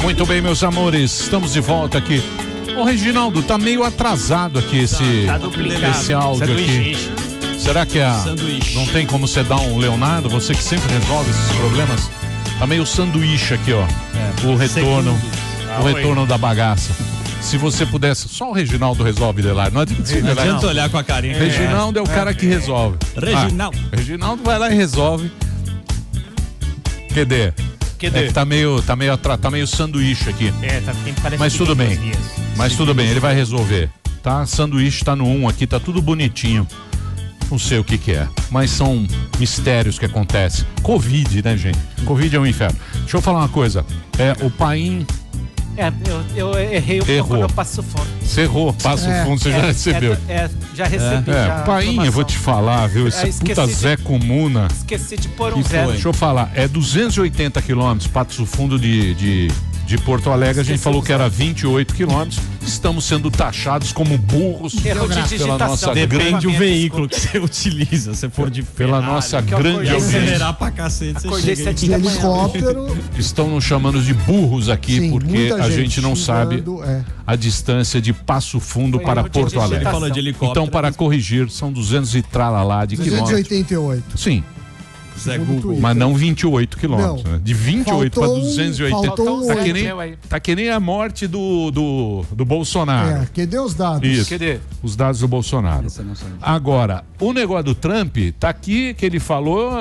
Muito bem, meus amores, estamos de volta aqui. Ô, Reginaldo, tá meio atrasado aqui esse áudio aqui. Será que não tem como você dar um Leonardo? Você que sempre resolve esses problemas. Tá meio sanduíche aqui, ó. O retorno da bagaça. Se você pudesse, só o Reginaldo resolve, Delar. Não adianta olhar com a carinha. Reginaldo é o cara que resolve. Reginaldo vai lá e resolve. QD. Tá meio sanduíche aqui. Mas tudo bem. Mas tudo bem, ele vai resolver. Tá? Sanduíche tá no 1 aqui, tá tudo bonitinho. Não sei o que é, mas são mistérios que acontecem. Covid, né, gente? Covid é um inferno. Deixa eu falar uma coisa. O Paim... eu errei quando eu passo fundo. Você errou, Passo Fundo, você já recebeu. Já recebi. Paim, eu vou te falar, viu? Esse puta Zé Comuna. Esqueci de pôr um zero. Deixa eu falar, 280 quilômetros, Passo Fundo de Porto Alegre, a gente falou que era 28 quilômetros. Estamos sendo taxados como burros pela nossa Depende do veículo que você utiliza. Se for de pela nossa grande acelerar pra cacete, você chega de helicóptero. Estão nos chamando de burros aqui. Sim, porque a gente não sabe a distância de Passo Fundo para Porto Alegre. Então, para corrigir, são 200 e tralalá de quilômetros. 288. Sim. Mas não 28 quilômetros, né? De 28 para 280. Tá que nem a morte do Bolsonaro. Cadê os dados? Isso. Os dados do Bolsonaro. Agora, o negócio do Trump tá aqui que ele falou.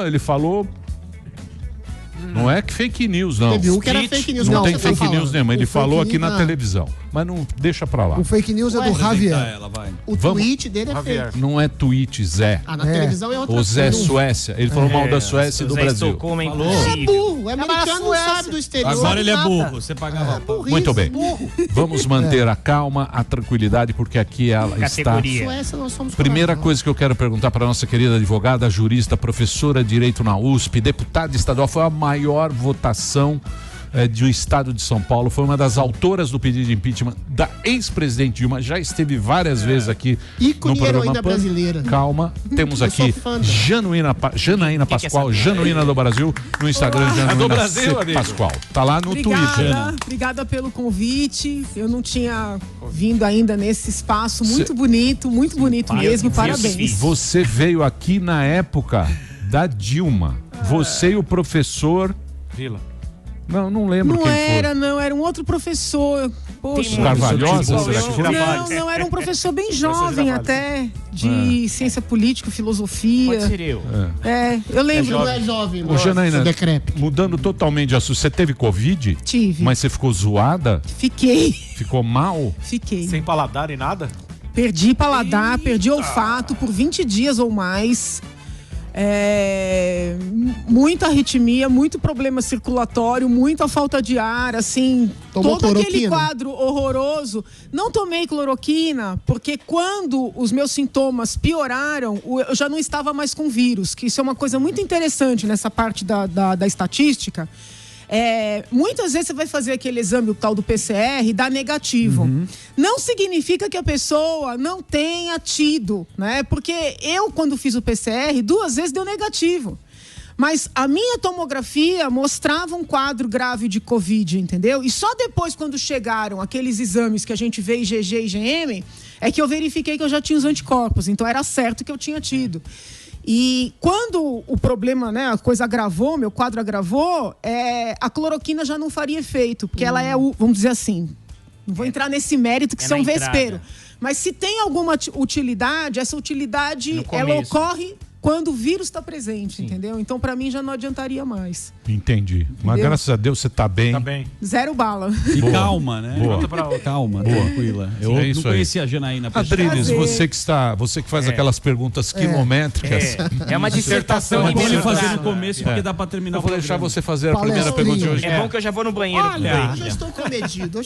Não é que fake news, não. Teve um que era fake news. Não tem fake news nenhuma. Ele falou aqui na televisão. Mas não deixa pra lá. O fake news é do Javier. O tweet dele é fake. Não é tweet, Zé. Na televisão é outra coisa. O Zé Suécia. Ele falou mal da Suécia e do Brasil. É burro. O americano não sabe do exterior. Agora ele é burro. Você pagava. Muito bem. Vamos manter a calma, a tranquilidade, porque aqui ela está. Primeira coisa que eu quero perguntar para nossa querida advogada, jurista, professora de Direito na USP, deputada estadual, foi a maior votação do estado de São Paulo, foi uma das autoras do pedido de impeachment da ex-presidente Dilma, já esteve várias vezes aqui no programa brasileira. Calma, temos aqui Janaína Pascoal, Janaína do Brasil, no Instagram, Janaína Pascoal. Tá lá no Twitter. Obrigada pelo convite. Eu não tinha vindo ainda nesse espaço muito bonito mesmo. Parabéns. Você veio aqui na época da Dilma. Você e o professor Vila. Não lembro quem foi. Não, era um outro professor. Poxa. Carvalhosa? Não, era um professor bem jovem até, de ciência política, filosofia. Pode ser eu. Eu lembro. Não é jovem, Ô, Janaína, mudando totalmente de assunto, você teve Covid? Tive. Mas você ficou zoada? Fiquei. Ficou mal? Fiquei. Sem paladar e nada? Perdi paladar, perdi olfato por 20 dias ou mais. Muita arritmia, muito problema circulatório, muita falta de ar, assim, todo aquele quadro horroroso. Não tomei cloroquina, porque quando os meus sintomas pioraram, eu já não estava mais com vírus, que isso é uma coisa muito interessante nessa parte da estatística. Muitas vezes você vai fazer aquele exame, o tal do PCR, e dá negativo. Não significa que a pessoa não tenha tido, né? Porque eu, quando fiz o PCR, 2 vezes deu negativo. Mas a minha tomografia mostrava um quadro grave de Covid, entendeu? E só depois, quando chegaram aqueles exames que a gente vê, IgG e IgM, é que eu verifiquei que eu já tinha os anticorpos. Então era certo que eu tinha tido. E quando o problema, né, a coisa agravou, meu quadro agravou, a cloroquina já não faria efeito, porque ela vamos dizer assim, não vou entrar nesse mérito que isso é um vespeiro. Mas se tem alguma utilidade, essa utilidade, ela ocorre quando o vírus está presente, entendeu? Então, para mim, já não adiantaria mais. Entendi. Mas graças a Deus você tá bem. Tá bem. 0 bala. E calma, né? Calma, tranquila. Eu não conhecia a Janaína. Adriles, você que faz aquelas perguntas quilométricas. É uma dissertação. É bom ele fazer no começo, porque dá para terminar. Eu vou deixar você fazer a primeira pergunta de hoje. É bom que eu já vou no banheiro. Olha, hoje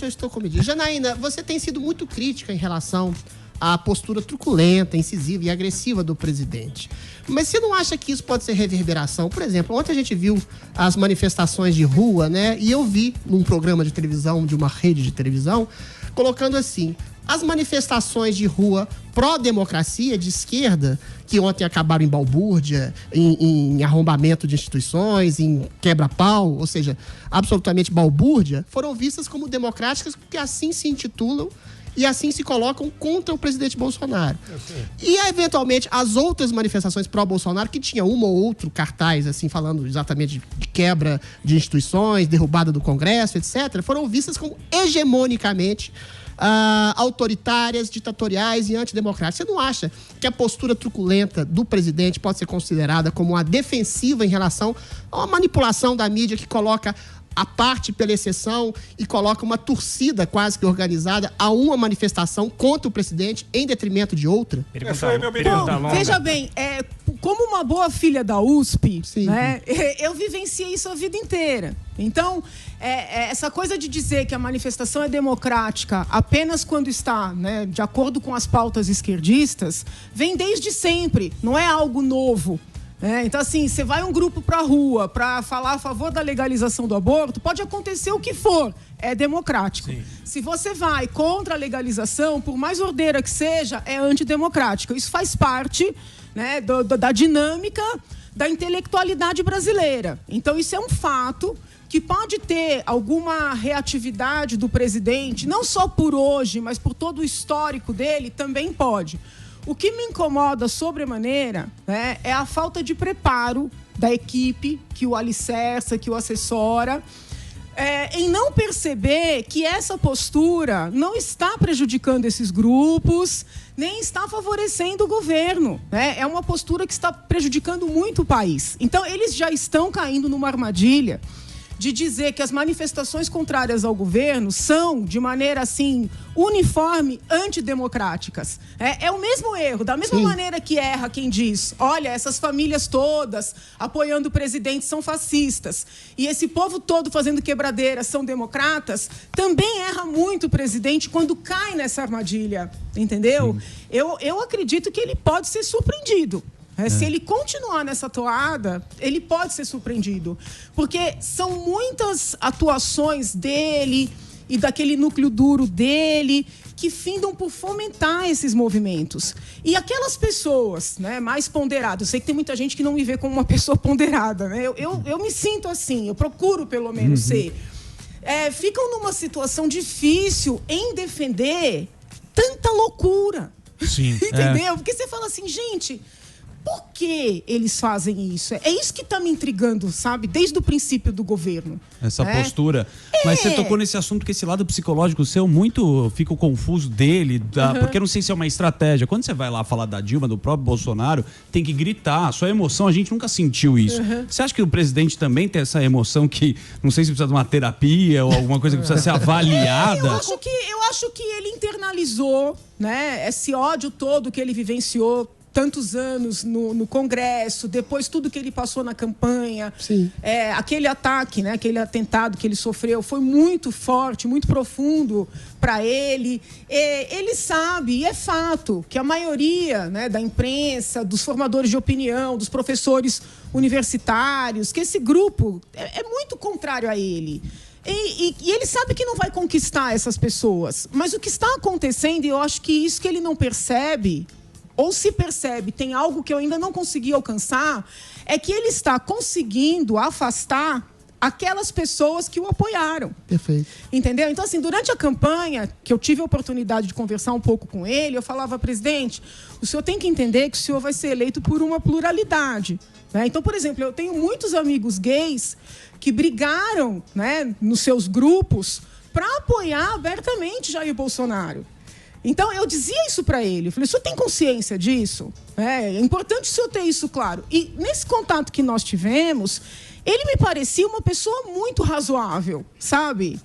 eu estou comedido. Janaína, você tem sido muito crítica em relação à postura truculenta, incisiva e agressiva do presidente. Mas você não acha que isso pode ser reverberação? Por exemplo, ontem a gente viu as manifestações de rua, né? E eu vi num programa de televisão, de uma rede de televisão, colocando assim: as manifestações de rua pró-democracia, de esquerda, que ontem acabaram em balbúrdia, em arrombamento de instituições, em quebra-pau, ou seja, absolutamente balbúrdia, foram vistas como democráticas porque assim se intitulam e assim se colocam contra o presidente Bolsonaro. E, eventualmente, as outras manifestações pró-Bolsonaro, que tinha um ou outro cartaz, assim, falando exatamente de quebra de instituições, derrubada do Congresso, etc., foram vistas como hegemonicamente autoritárias, ditatoriais e antidemocráticas. Você não acha que a postura truculenta do presidente pode ser considerada como uma defensiva em relação a uma manipulação da mídia que coloca a parte pela exceção e coloca uma torcida quase que organizada a uma manifestação contra o presidente em detrimento de outra? Veja bem, como uma boa filha da USP, né, eu vivenciei isso a vida inteira. Então, essa coisa de dizer que a manifestação é democrática apenas quando está, né, de acordo com as pautas esquerdistas, vem desde sempre, não é algo novo. Então, assim, você vai um grupo para a rua para falar a favor da legalização do aborto, pode acontecer o que for, é democrático. Sim. Se você vai contra a legalização, por mais ordeira que seja, é antidemocrático. Isso faz parte, né, da dinâmica da intelectualidade brasileira. Então, isso é um fato que pode ter alguma reatividade do presidente, não só por hoje, mas por todo o histórico dele, também pode. O que me incomoda sobremaneira, né, é a falta de preparo da equipe que o alicerça, que o assessora, em não perceber que essa postura não está prejudicando esses grupos, nem está favorecendo o governo, né? É uma postura que está prejudicando muito o país. Então, eles já estão caindo numa armadilha de dizer que as manifestações contrárias ao governo são, de maneira assim, uniforme, antidemocráticas. É o mesmo erro, da mesma maneira que erra quem diz: olha, essas famílias todas apoiando o presidente são fascistas e esse povo todo fazendo quebradeira são democratas, também erra muito o presidente quando cai nessa armadilha, entendeu? Eu acredito que ele pode ser surpreendido. Se ele continuar nessa toada, ele pode ser surpreendido. Porque são muitas atuações dele e daquele núcleo duro dele que findam por fomentar esses movimentos. E aquelas pessoas, né, mais ponderadas, eu sei que tem muita gente que não me vê como uma pessoa ponderada, né? Eu me sinto assim, eu procuro pelo menos ser. Ficam numa situação difícil em defender tanta loucura. Sim. Entendeu? Porque você fala assim, gente, por que eles fazem isso? É isso que está me intrigando, sabe? Desde o princípio do governo. Essa postura. Mas você tocou nesse assunto, que esse lado psicológico seu, muito fico confuso dele, porque eu não sei se é uma estratégia. Quando você vai lá falar da Dilma, do próprio Bolsonaro, tem que gritar. A sua emoção, a gente nunca sentiu isso. Você acha que o presidente também tem essa emoção que, não sei se precisa de uma terapia ou alguma coisa que precisa ser avaliada? Eu acho que ele internalizou, né, esse ódio todo que ele vivenciou tantos anos no Congresso, depois tudo que ele passou na campanha. Aquele ataque, né, aquele atentado que ele sofreu foi muito forte, muito profundo para ele. Ele sabe, e é fato, que a maioria, né, da imprensa, dos formadores de opinião, dos professores universitários, que esse grupo é muito contrário a ele. E ele sabe que não vai conquistar essas pessoas. Mas o que está acontecendo, e eu acho que isso que ele não percebe, ou se percebe, tem algo que eu ainda não consegui alcançar, é que ele está conseguindo afastar aquelas pessoas que o apoiaram. Perfeito. Entendeu? Então, assim, durante a campanha, que eu tive a oportunidade de conversar um pouco com ele, eu falava: presidente, o senhor tem que entender que o senhor vai ser eleito por uma pluralidade, né? Então, por exemplo, eu tenho muitos amigos gays que brigaram, né, nos seus grupos para apoiar abertamente Jair Bolsonaro. Então, eu dizia isso para ele. Eu falei: o senhor tem consciência disso? É importante o senhor ter isso claro. E nesse contato que nós tivemos, ele me parecia uma pessoa muito razoável, sabe?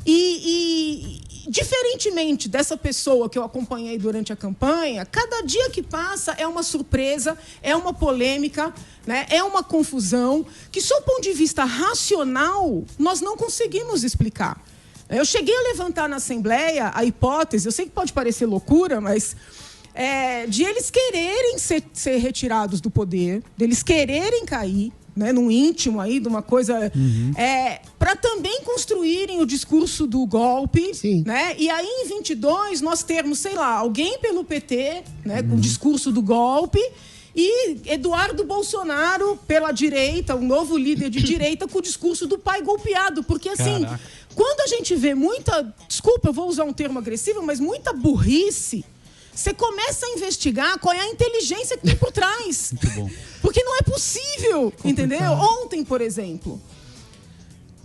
E diferentemente dessa pessoa que eu acompanhei durante a campanha, cada dia que passa é uma surpresa, é uma polêmica, né? É uma confusão que, sob o ponto de vista racional, nós não conseguimos explicar. Eu cheguei a levantar na Assembleia a hipótese, eu sei que pode parecer loucura, mas de eles quererem ser retirados do poder, deles quererem cair, né, num íntimo aí, de uma coisa, para também construírem o discurso do golpe, né? E aí em 22 nós termos, sei lá, alguém pelo PT, né, com o discurso do golpe, e Eduardo Bolsonaro pela direita, um novo líder de direita com o discurso do pai golpeado, porque assim, quando a gente vê muita, desculpa, eu vou usar um termo agressivo, mas muita burrice, você começa a investigar qual é a inteligência que tem por trás. Muito bom. Porque não é possível, entendeu? Ontem, por exemplo,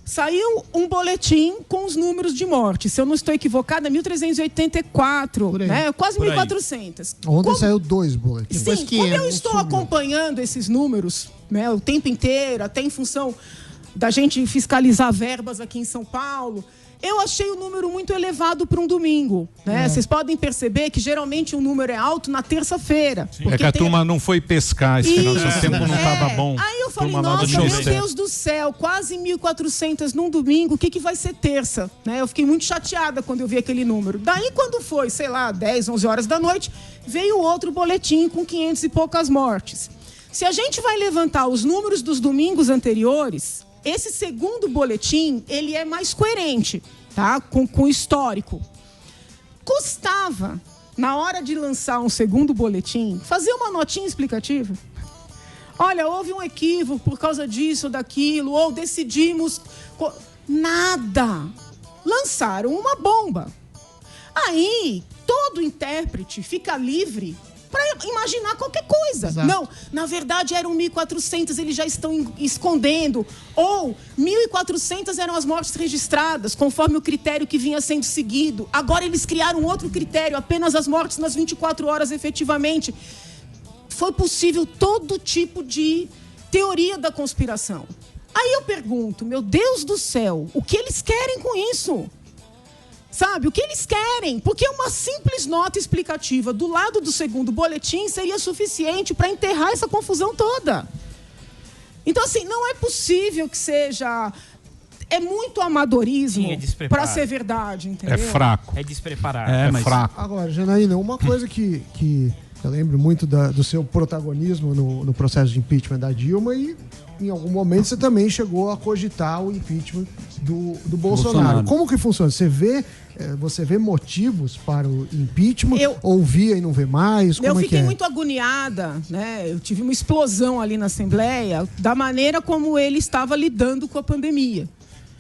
saiu um boletim com os números de morte. Se eu não estou equivocada, 1.384, né? Quase 1.400. Ontem saiu 2 boletins. Sim, como eu estou acompanhando esses números, né, o tempo inteiro, até em função da gente fiscalizar verbas aqui em São Paulo, eu achei o número muito elevado para um domingo, né? Vocês podem perceber que geralmente o número é alto na terça-feira. É que a turma não foi pescar esse final de tempo, não estava bom. Aí eu falei, nossa, meu Deus do céu, quase 1.400 num domingo, o que vai ser terça? Né? Eu fiquei muito chateada quando eu vi aquele número. Daí quando foi, sei lá, 10, 11 horas da noite, veio outro boletim com 500 e poucas mortes. Se a gente vai levantar os números dos domingos anteriores, esse segundo boletim, ele é mais coerente, tá? Com o histórico. Custava, na hora de lançar um segundo boletim, fazer uma notinha explicativa. Olha, houve um equívoco por causa disso ou daquilo, ou decidimos... Nada. Lançaram uma bomba. Aí, todo intérprete fica livre para imaginar qualquer coisa. Exato. Não, na verdade eram 1.400, eles já estão escondendo. Ou 1.400 eram as mortes registradas, conforme o critério que vinha sendo seguido. Agora eles criaram outro critério, apenas as mortes nas 24 horas efetivamente. Foi possível todo tipo de teoria da conspiração. Aí eu pergunto, meu Deus do céu, o que eles querem com isso? Sabe, o que eles querem? Porque uma simples nota explicativa do lado do segundo boletim seria suficiente para enterrar essa confusão toda. Então, assim, não é possível que seja... É muito amadorismo para ser verdade, entendeu? É fraco. É despreparado. É fraco. Agora, Janaína, uma coisa que eu lembro muito do seu protagonismo no processo de impeachment da Dilma e em algum momento você também chegou a cogitar o impeachment do Bolsonaro. Como que funciona? Você vê motivos para o impeachment? Ou via e não vê mais? Eu fiquei muito agoniada, né? Eu tive uma explosão ali na Assembleia da maneira como ele estava lidando com a pandemia.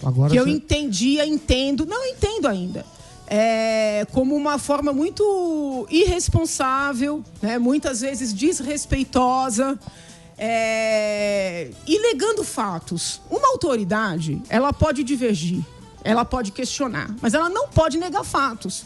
Agora que eu entendo ainda. Como uma forma muito irresponsável, né? Muitas vezes desrespeitosa, e negando fatos. Uma autoridade, ela pode divergir, ela pode questionar, mas ela não pode negar fatos.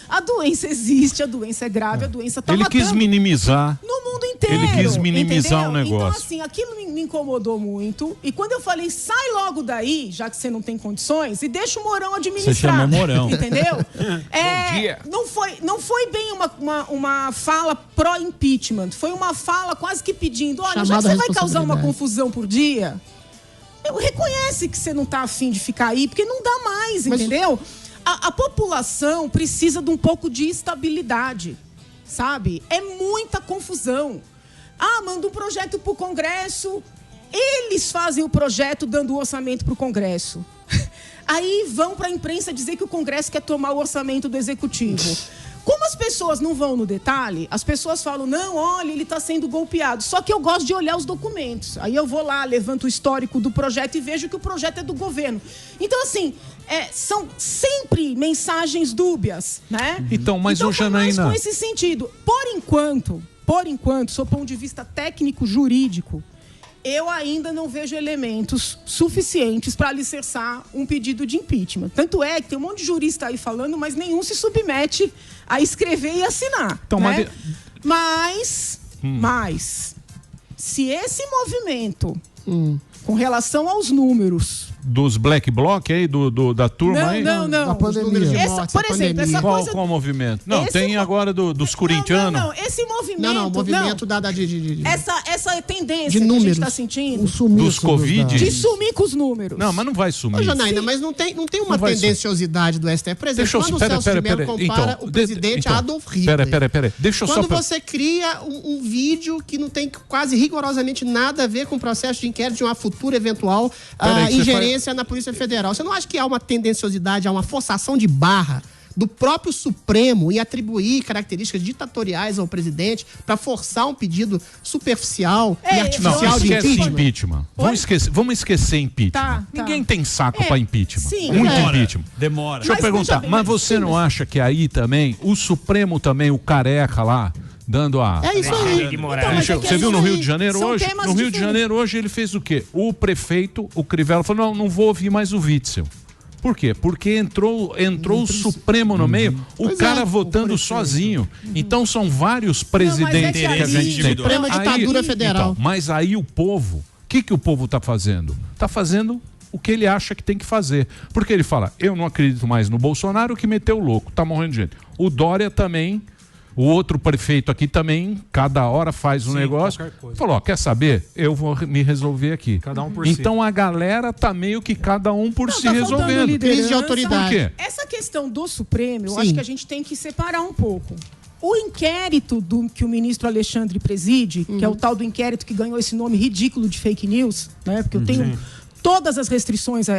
A doença existe, a doença é grave, a doença está matando. Ele quis minimizar. No mundo inteiro. Ele quis minimizar o negócio. Então, assim, aquilo me incomodou muito. E quando eu falei, sai logo daí, já que você não tem condições, e deixa o Mourão administrar. Você chama Mourão. Entendeu? Não foi bem uma fala pró-impeachment. Foi uma fala quase que pedindo, olha, já que você vai causar uma confusão por dia, reconhece que você não está afim de ficar aí, porque não dá mais, entendeu? A população precisa de um pouco de estabilidade, sabe? É muita confusão. Manda um projeto para o Congresso, eles fazem o projeto dando o orçamento para o Congresso. Aí vão para a imprensa dizer que o Congresso quer tomar o orçamento do Executivo. Como as pessoas não vão no detalhe, as pessoas falam, não, olha, ele está sendo golpeado. Só que eu gosto de olhar os documentos. Aí eu vou lá, levanto o histórico do projeto e vejo que o projeto é do governo. Então, assim, são sempre mensagens dúbias, né? Então, mas o Janaína... com esse sentido. Por enquanto, sob ponto de vista técnico-jurídico, eu ainda não vejo elementos suficientes para alicerçar um pedido de impeachment. Tanto é que tem um monte de jurista aí falando, mas nenhum se submete a escrever e assinar. Então, né? Mas, se esse movimento, com relação aos números, dos black bloc aí, da turma aí? Não. Da pandemia. Por exemplo, essa coisa... Qual movimento? Não, tem agora dos corintianos. Não, esse movimento... Não, o movimento de essa tendência de que números, a gente está sentindo... Dos Covid? De sumir com os números. Não, mas não vai sumir. Ô, Janaína, mas não tem uma tendenciosidade do STF. Por exemplo, quando o Celso de Mello compara o presidente a Adolf Hitler. Pera. Deixa eu quando você cria um vídeo que não tem quase rigorosamente nada a ver com o processo de inquérito de uma futura eventual ingerência na Polícia Federal. Você não acha que há uma tendenciosidade, há uma forçação de barra do próprio Supremo em atribuir características ditatoriais ao presidente para forçar um pedido superficial e artificial de impeachment? Vamos esquecer impeachment. Tá. Ninguém tem saco para impeachment. Sim. Muito impeachment. Demora. Deixa eu perguntar, mas você não acha que aí também, o Supremo também, o careca lá, dando a... É isso aí. Então, você viu no Rio de Janeiro hoje? No Rio de Janeiro hoje ele fez o quê? O prefeito, o Crivella, falou, não vou ouvir mais o Witzel. Por quê? Porque entrou o Supremo no meio, o cara votando sozinho. Então são vários presidentes que a gente tem. Suprema ditadura federal. Então, mas aí o povo, o que o povo está fazendo? Está fazendo o que ele acha que tem que fazer. Porque ele fala, eu não acredito mais no Bolsonaro que meteu o louco, tá morrendo de gente. O Dória também... O outro prefeito aqui também, cada hora faz um negócio. Falou, quer saber? Eu vou me resolver aqui. Cada um por então a galera tá meio que cada um por si resolvendo. Crise de autoridade. Por quê? Essa questão do Supremo, eu acho que a gente tem que separar um pouco. O inquérito que o ministro Alexandre preside, que é o tal do inquérito que ganhou esse nome ridículo de fake news, né? Porque eu tenho todas as restrições a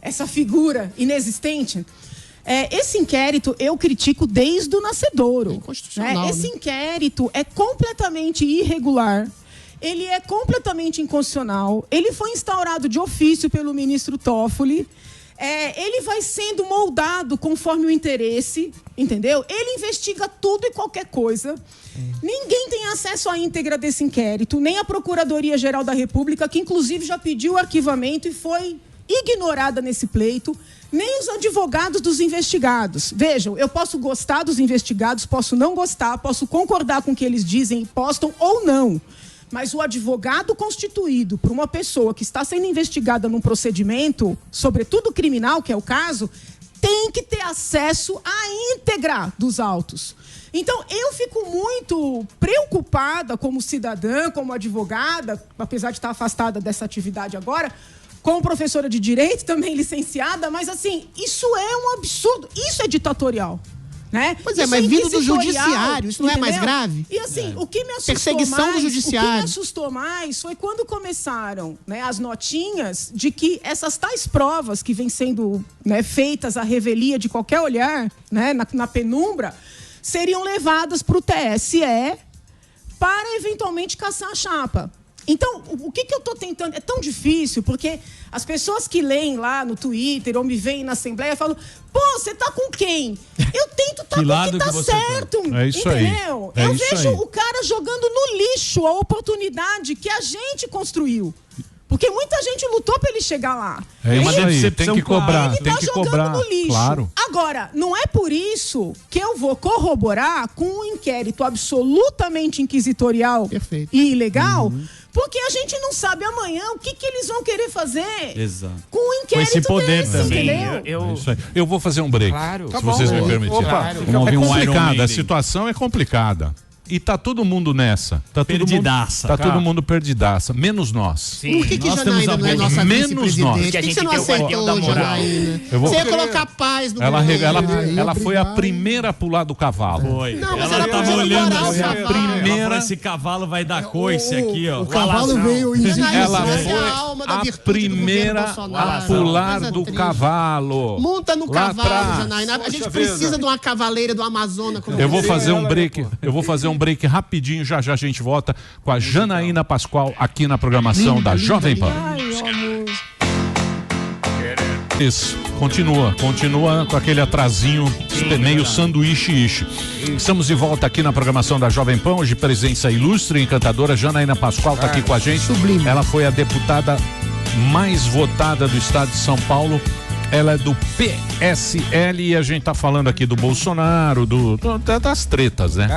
essa figura inexistente. Esse inquérito eu critico desde o nascedouro. Inconstitucional, Esse inquérito é completamente irregular. Ele é completamente inconstitucional. Ele foi instaurado de ofício pelo ministro Toffoli. Ele vai sendo moldado conforme o interesse, entendeu? Ele investiga tudo e qualquer coisa. Ninguém tem acesso à íntegra desse inquérito, nem a Procuradoria-Geral da República, que inclusive já pediu o arquivamento e foi ignorada nesse pleito, nem os advogados dos investigados. Vejam, eu posso gostar dos investigados, posso não gostar, posso concordar com o que eles dizem e postam ou não. Mas o advogado constituído por uma pessoa que está sendo investigada num procedimento, sobretudo criminal, que é o caso, tem que ter acesso à íntegra dos autos. Então, eu fico muito preocupada como cidadã, como advogada, apesar de estar afastada dessa atividade agora, como professora de direito, também licenciada, mas assim, isso é um absurdo, isso é ditatorial. Né? Pois é, mas vindo do judiciário, isso não é mais grave? E assim, o que me assustou perseguição mais, do judiciário. O que me assustou mais foi quando começaram, né, as notinhas de que essas tais provas que vêm sendo, né, feitas à revelia de qualquer olhar, né, na penumbra, seriam levadas para o TSE para eventualmente caçar a chapa. Então, o que eu estou tentando... É tão difícil, porque as pessoas que leem lá no Twitter ou me veem na Assembleia falam, pô, você tá com quem? Eu tento estar com quem tá certo, É isso entendeu? aí. Eu vejo o cara jogando no lixo a oportunidade que a gente construiu. Porque muita gente lutou para ele chegar lá. É isso aí, tem que cobrar. Ele tá jogando no lixo. Claro. Agora, não é por isso que eu vou corroborar com um inquérito absolutamente inquisitorial e ilegal, porque a gente não sabe amanhã o que eles vão querer fazer. Exato. Com o inquérito com esse poder desse, também. entendeu? Eu vou fazer um break, se vocês me permitirem. Claro. É complicada, a situação é complicada. E tá todo mundo nessa. Perdidaça. Tá todo mundo perdidaça. Menos nós. Sim. Por que Janaína não é nossa menos nós. Por que você não aceitou, Janaína? Você ia colocar paz no governo. Ela foi a primeira a pular do cavalo. Foi. Não, mas ela tava olhando assim, a primeira. Esse cavalo vai dar coice aqui, ó. O cavalo veio em Ela foi a primeira a pular do cavalo. Monta no cavalo, Janaína. A gente precisa de uma cavaleira do Amazonas. Eu vou fazer um break. Eu vou fazer um break rapidinho, já a gente volta com a Janaína Pascoal aqui na programação da Jovem Pan. Isso, continua com aquele atrasinho meio sanduíche-iche. Estamos de volta aqui na programação da Jovem Pan, hoje presença ilustre e encantadora, Janaína Pascoal está aqui com a gente. Sublime. Ela foi a deputada mais votada do estado de São Paulo. Ela é do PSL e a gente tá falando aqui do Bolsonaro, das tretas, né?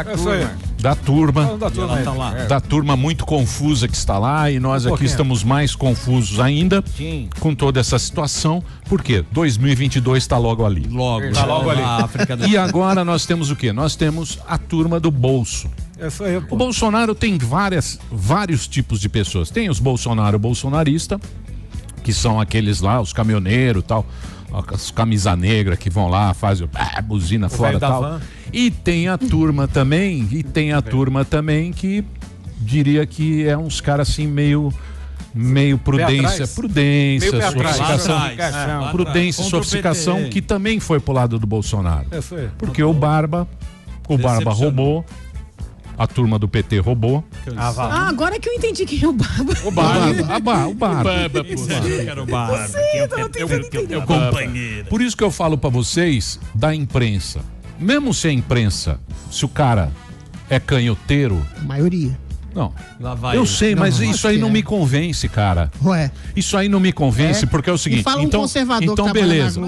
da turma, da turma muito confusa que está lá, e nós aqui estamos mais confusos ainda com toda essa situação, porque 2022 está logo ali. Está logo ali. E agora nós temos o quê? Nós temos a turma do bolso. O Bolsonaro tem vários tipos de pessoas. Tem os bolsonarista, que são aqueles lá, os caminhoneiros e tal, as camisa negra que vão lá, fazem buzina fora e tal. E tem a turma também, que diria que é uns caras assim meio prudência, sofisticação, que também foi pro lado do Bolsonaro. Porque o Barba roubou, a turma do PT roubou. Agora que eu entendi quem é o Barba. O Barba. Companheiro. Por isso que eu falo pra vocês da imprensa. Mesmo se a imprensa, se o cara é canhoteiro... A maioria. Não, eu sei, mas isso aí não me convence, cara. Ué. Isso aí não me convence, porque é o seguinte, então beleza.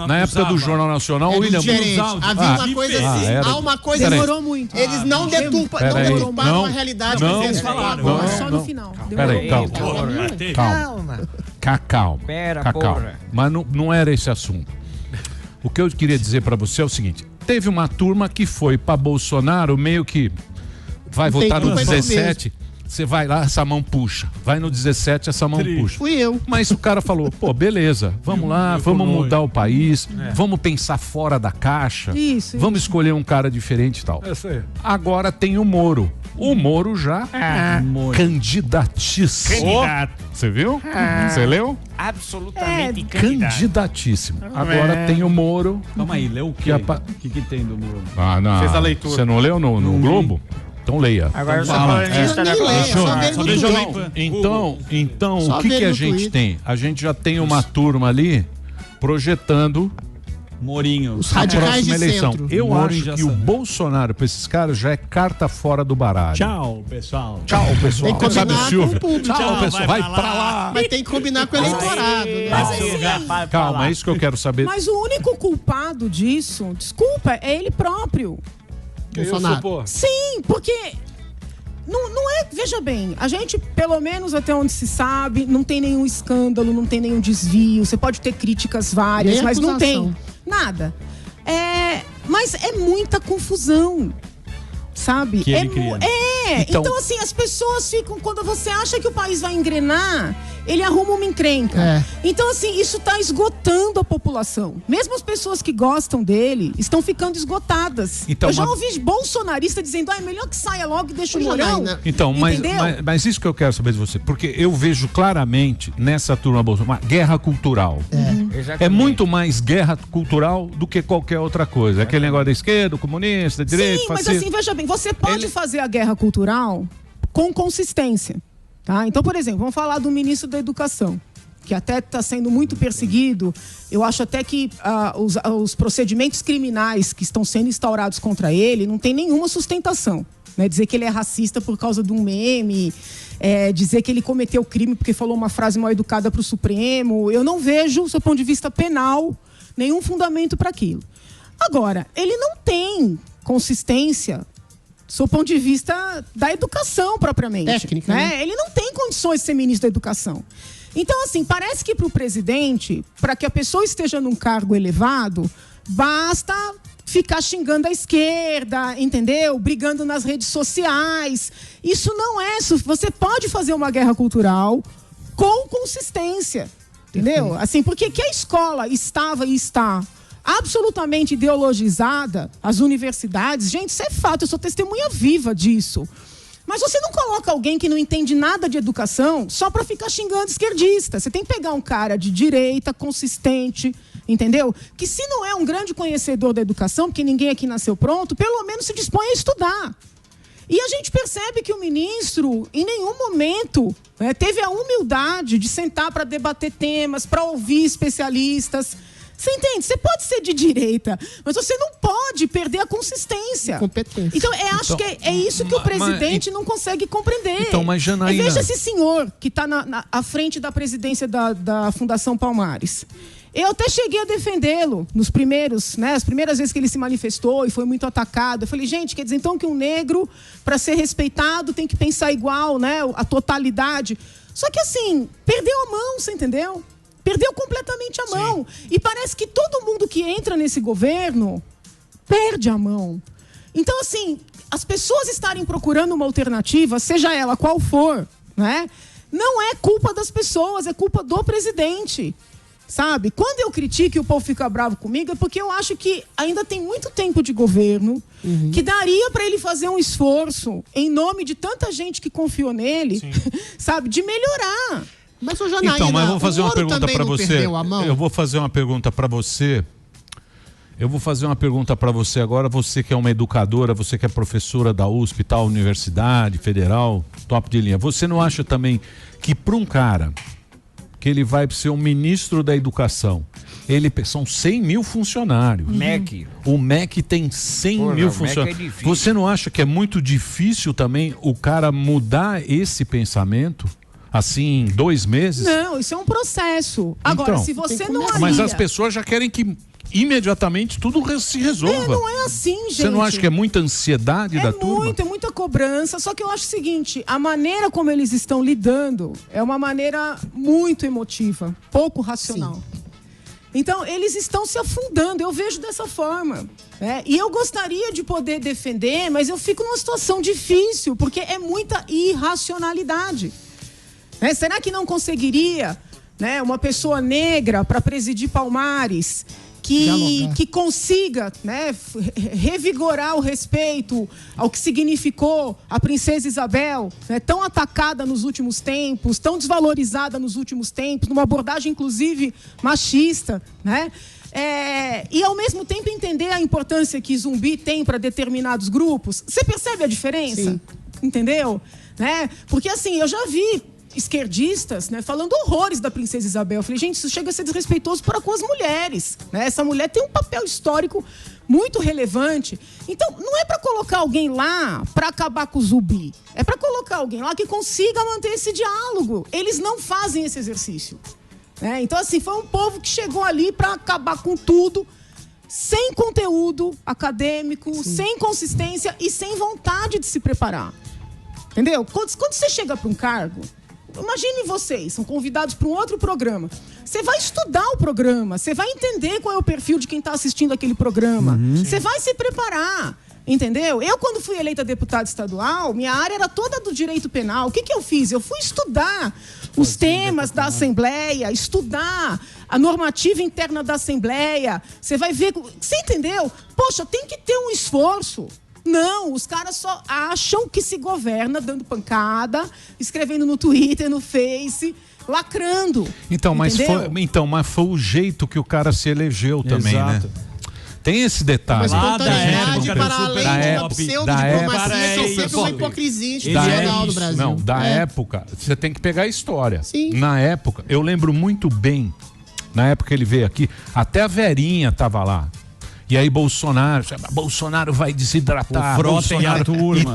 Na época do Jornal Nacional, o William havia uma coisa assim, há uma coisa... Demorou muito. Eles não deturparam a realidade que vocês falaram. Só no final. Peraí, calma. Mas não era esse assunto. O que eu queria dizer pra você é o seguinte, teve uma turma que foi pra Bolsonaro meio que vai votar no 17, você vai lá, essa mão puxa. Vai no 17, essa mão puxa. Fui eu. Mas o cara falou, beleza, vamos lá, vamos mudar o país, vamos pensar fora da caixa, vamos escolher um cara diferente e tal. Agora tem o Moro. O Moro já candidatíssimo. Você viu? Você leu? Absolutamente candidatíssimo. Agora tem o Moro. Calma aí, leu o quê? O que tem do Moro? Não. Fez a leitura. Você não leu no Globo? Então leia. Agora eu sou colunista da Então, o que a gente tem? A gente já tem uma turma ali projetando Morinho. Os radicais próxima eleição. Centro. Eu acho que o Bolsonaro, para esses caras, já é carta fora do baralho. Tchau, pessoal. Tem que combinar com o público. Tchau, pessoal. Vai pra lá. Mas tem que combinar com o eleitorado. Calma, é isso que eu quero saber. Mas o único culpado disso, desculpa, é ele próprio. Bolsonaro. Sim, porque não é, veja bem, a gente, pelo menos até onde se sabe, não tem nenhum escândalo, não tem nenhum desvio, você pode ter críticas várias, mas não tem nada. Mas é muita confusão, sabe? Então assim, as pessoas ficam, quando você acha que o país vai engrenar, ele arruma uma encrenca. Então assim, isso tá esgotando a população. Mesmo as pessoas que gostam dele estão ficando esgotadas. Então, eu já ouvi bolsonarista dizendo, é melhor que saia logo e deixa o Mourão. Então, mas isso que eu quero saber de você, porque eu vejo claramente nessa turma Bolsonaro, guerra cultural. É muito mais guerra cultural do que qualquer outra coisa. Aquele negócio da esquerda, comunista, direita, fascista. Mas assim, veja bem, você pode fazer a guerra cultural com consistência. Tá? Então, por exemplo, vamos falar do ministro da Educação, que até está sendo muito perseguido. Eu acho até que os procedimentos criminais que estão sendo instaurados contra ele não tem nenhuma sustentação. Né? Dizer que ele é racista por causa de um meme, dizer que ele cometeu crime porque falou uma frase mal educada para o Supremo. Eu não vejo, do seu ponto de vista penal, nenhum fundamento para aquilo. Agora, ele não tem consistência do ponto de vista da educação propriamente. Técnica, né? Ele não tem condições de ser ministro da Educação. Então, assim, parece que para o presidente, para que a pessoa esteja num cargo elevado, basta ficar xingando a esquerda, entendeu? Brigando nas redes sociais. Isso não é... Você pode fazer uma guerra cultural com consistência, entendeu? Assim, porque que a escola estava e está absolutamente ideologizada, as universidades, gente, isso é fato, eu sou testemunha viva disso. Mas você não coloca alguém que não entende nada de educação só para ficar xingando esquerdista. Você tem que pegar um cara de direita, consistente, entendeu? Que se não é um grande conhecedor da educação, porque ninguém aqui nasceu pronto, pelo menos se dispõe a estudar. E a gente percebe que o ministro, em nenhum momento, teve a humildade de sentar para debater temas, para ouvir especialistas. Você entende? Você pode ser de direita, mas você não pode perder a consistência. Competência. Então, acho que é isso que o presidente não consegue compreender. Então, mas Janaína... Veja esse senhor que está à frente da presidência da Fundação Palmares. Eu até cheguei a defendê-lo nos primeiros, né, as primeiras vezes que ele se manifestou e foi muito atacado. Eu falei, gente, quer dizer então que um negro, para ser respeitado, tem que pensar igual, né, a totalidade. Só que assim, perdeu a mão, você entendeu? Perdeu completamente a mão. E parece que todo mundo que entra nesse governo perde a mão. Então, assim, as pessoas estarem procurando uma alternativa, seja ela qual for, né, não é culpa das pessoas, é culpa do presidente. Sabe? Quando eu critico e o povo fica bravo comigo, é porque eu acho que ainda tem muito tempo de governo, que daria para ele fazer um esforço, em nome de tanta gente que confiou nele, sabe? De melhorar. Mas, ô Janaína, então, mas eu vou fazer uma pergunta para você. Eu vou fazer uma pergunta para você. Eu vou fazer uma pergunta para você agora, você que é uma educadora, você que é professora da USP, tal, Universidade Federal, top de linha. Você não acha também que para um cara que ele vai ser um ministro da educação, são 100 mil funcionários. MEC. O MEC tem 100 mil funcionários. Você não acha que é muito difícil também o cara mudar esse pensamento? Assim, em 2 meses? Não, isso é um processo. Agora, então, se você não alia... Mas as pessoas já querem que imediatamente tudo se resolva. Não é assim, gente. Você não acha que é muita ansiedade da turma? É muita cobrança. Só que eu acho o seguinte, a maneira como eles estão lidando é uma maneira muito emotiva, pouco racional. Sim. Então, eles estão se afundando, eu vejo dessa forma. Né? E eu gostaria de poder defender, mas eu fico numa situação difícil, porque é muita irracionalidade. Né? Será que não conseguiria, né, uma pessoa negra para presidir Palmares que consiga, né, revigorar o respeito ao que significou a princesa Isabel, né, tão atacada nos últimos tempos, tão desvalorizada nos últimos tempos, numa abordagem inclusive machista, né? E ao mesmo tempo entender a importância que Zumbi tem para determinados grupos. Você percebe a diferença? Sim. Entendeu? Né? Porque assim, eu já vi esquerdistas, né, falando horrores da princesa Isabel. Eu falei, gente, isso chega a ser desrespeitoso para com as mulheres. Né? Essa mulher tem um papel histórico muito relevante. Então, não é para colocar alguém lá para acabar com o Zumbi. É para colocar alguém lá que consiga manter esse diálogo. Eles não fazem esse exercício. Né? Então, assim, foi um povo que chegou ali para acabar com tudo, sem conteúdo acadêmico, sem consistência e sem vontade de se preparar. Entendeu? Quando você chega para um cargo... Imaginem vocês, são convidados para um outro programa. Você vai estudar o programa, você vai entender qual é o perfil de quem está assistindo aquele programa. Você vai se preparar, entendeu? Eu, quando fui eleita deputada estadual, minha área era toda do direito penal. O que eu fiz? Eu fui estudar os temas da Assembleia, estudar a normativa interna da Assembleia. Você vai ver... Você entendeu? Poxa, tem que ter um esforço. Não, os caras só acham que se governa dando pancada, escrevendo no Twitter, no Face, lacrando. Então, mas foi o jeito que o cara se elegeu também, né? Tem esse detalhe. Mas espontaneidade para além da pseudo-diplomacia, que é sempre uma hipocrisia institucional no Brasil. Não, da época, você tem que pegar a história. Sim. Na época, eu lembro muito bem, na época ele veio aqui, até a Verinha estava lá. E aí Bolsonaro vai desidratar. O Frota e a turma.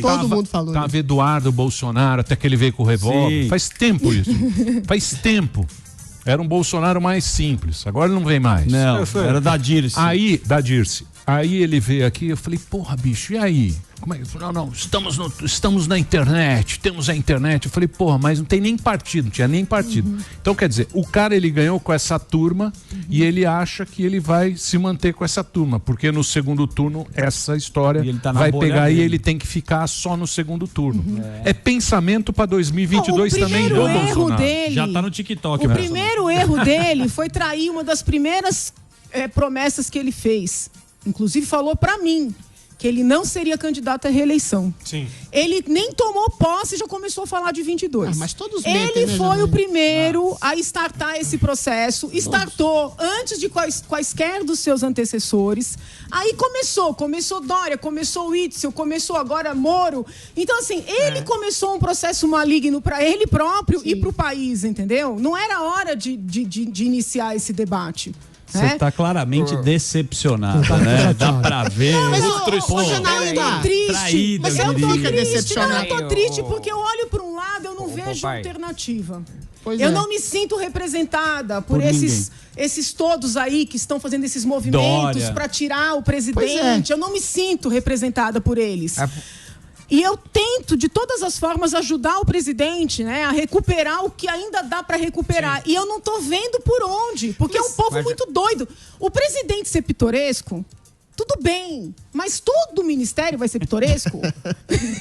Todo mundo falou. Tava Eduardo Bolsonaro, até que ele veio com o revólver. Sim. Faz tempo isso. Faz tempo. Era um Bolsonaro mais simples. Agora não vem mais. Não, era da Dirce. Aí ele veio aqui, eu falei, porra, bicho, e aí? Como é? Não, estamos na internet, temos a internet. Eu falei, porra, mas não tem nem partido, não tinha nem partido. Então, quer dizer, o cara, ele ganhou com essa turma e ele acha que ele vai se manter com essa turma, porque no segundo turno, essa história vai pegar e ele tem que ficar só no segundo turno. É pensamento para 2022 também do Bolsonaro. Já tá no TikTok. O primeiro erro dele foi trair uma das primeiras promessas que ele fez. Inclusive falou para mim que ele não seria candidato à reeleição. Sim. Ele nem tomou posse e já começou a falar de 22. Mas todos ele foi o primeiro a startar esse processo. Startou antes de quaisquer dos seus antecessores. Aí começou Dória, começou Witzel, começou agora Moro. Então, assim, ele começou um processo maligno para ele próprio e para o país, entendeu? Não era hora de iniciar esse debate. Você está claramente decepcionada, né? Dá pra ver. Mas eu tô triste. Mas eu tô triste. Não, eu tô triste porque eu olho para um lado, eu não vejo vejo alternativa. Eu não me sinto representada por esses todos aí que estão fazendo esses movimentos para tirar o presidente. Eu não me sinto representada por eles. E eu tento, de todas as formas, ajudar o presidente, né, a recuperar o que ainda dá para recuperar. Sim. E eu não tô vendo por onde, porque é um povo muito doido. O presidente ser pitoresco, tudo bem, mas todo o ministério vai ser pitoresco?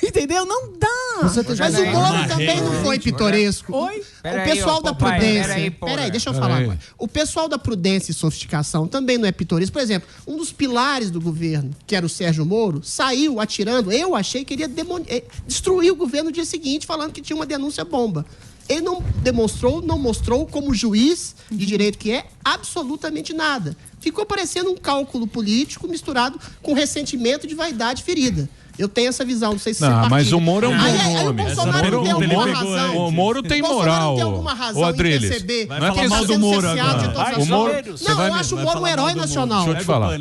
Entendeu? Não dá. Mas o Moro também não foi pitoresco. Oi? O pessoal da Prudência... Peraí, deixa eu falar agora. O pessoal da Prudência e Sofisticação também não é pitoresco. Por exemplo, um dos pilares do governo, que era o Sérgio Moro, saiu atirando. Eu achei que ele ia destruir o governo no dia seguinte, falando que tinha uma denúncia bomba. Ele não mostrou como juiz de direito que é, absolutamente nada. Ficou parecendo um cálculo político misturado com ressentimento de vaidade ferida. Eu tenho essa visão, não sei se você partilha. Mas o Moro é um bom nome. O Bolsonaro tem alguma razão. O Moro tem moral. Tem alguma razão em perceber. Vai falar mal do Moro agora. O Moro, não, eu acho o Moro um herói nacional. Deixa eu te falar.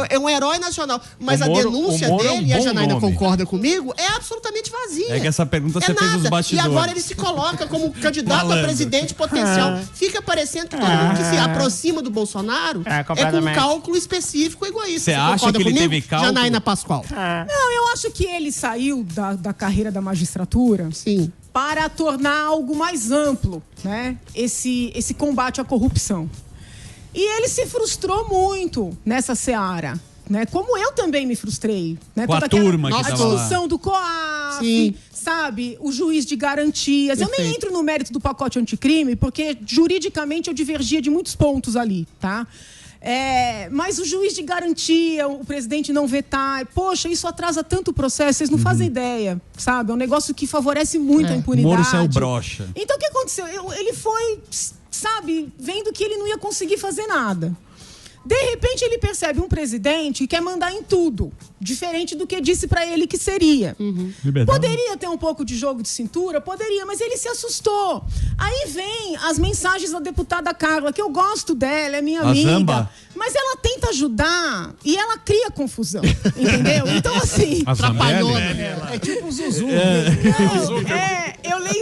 É um herói nacional. Mas a denúncia dele, e a Janaína concorda comigo, é absolutamente vazia. É que essa pergunta você fez nos bastidores. E agora ele se coloca como candidato a presidente potencial. Fica parecendo que todo mundo que se aproxima do Bolsonaro é com um cálculo específico egoísta. Você acha que ele teve cálculo? Janaína Pascoal. Não, eu acho que ele saiu da carreira da magistratura para tornar algo mais amplo, né? Esse combate à corrupção. E ele se frustrou muito nessa seara, né? Como eu também me frustrei, né? Com a turma que a discussão do COAF, sabe? O juiz de garantias. Perfeito. Eu nem entro no mérito do pacote anticrime, porque juridicamente eu divergia de muitos pontos ali, tá? Mas o juiz de garantia, o presidente não vetar, poxa, isso atrasa tanto o processo, vocês não fazem ideia, sabe? É um negócio que favorece muito a impunidade. Moro saiu broxa. Então o que aconteceu? Ele foi, sabe, vendo que ele não ia conseguir fazer nada. De repente ele percebe um presidente que quer mandar em tudo, diferente do que disse para ele que seria. Poderia ter um pouco de jogo de cintura? Poderia, mas ele se assustou. Aí vem as mensagens da deputada Carla, que eu gosto dela, é minha amiga. Zamba. Mas ela tenta ajudar e ela cria confusão, entendeu? Então assim... Atrapalhou. É tipo o Zuzu.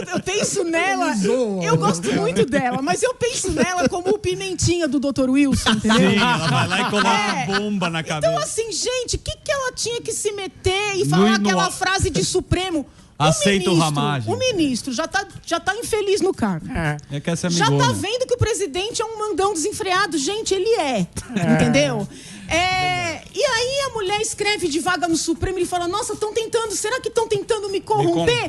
Eu penso nela, eu gosto muito dela, mas eu penso nela como o Pimentinha do Dr. Wilson, entendeu? Sim, ela vai lá e coloca bomba na cabeça. Então assim, gente, o que ela tinha que se meter e falar aquela frase de Supremo? Aceita o Ramagem. O ministro já tá infeliz no cargo. Que essa já tá vendo que o presidente é um mandão desenfreado. Gente, ele entendeu? E aí a mulher escreve de vaga no Supremo e fala, nossa, será que estão tentando me corromper?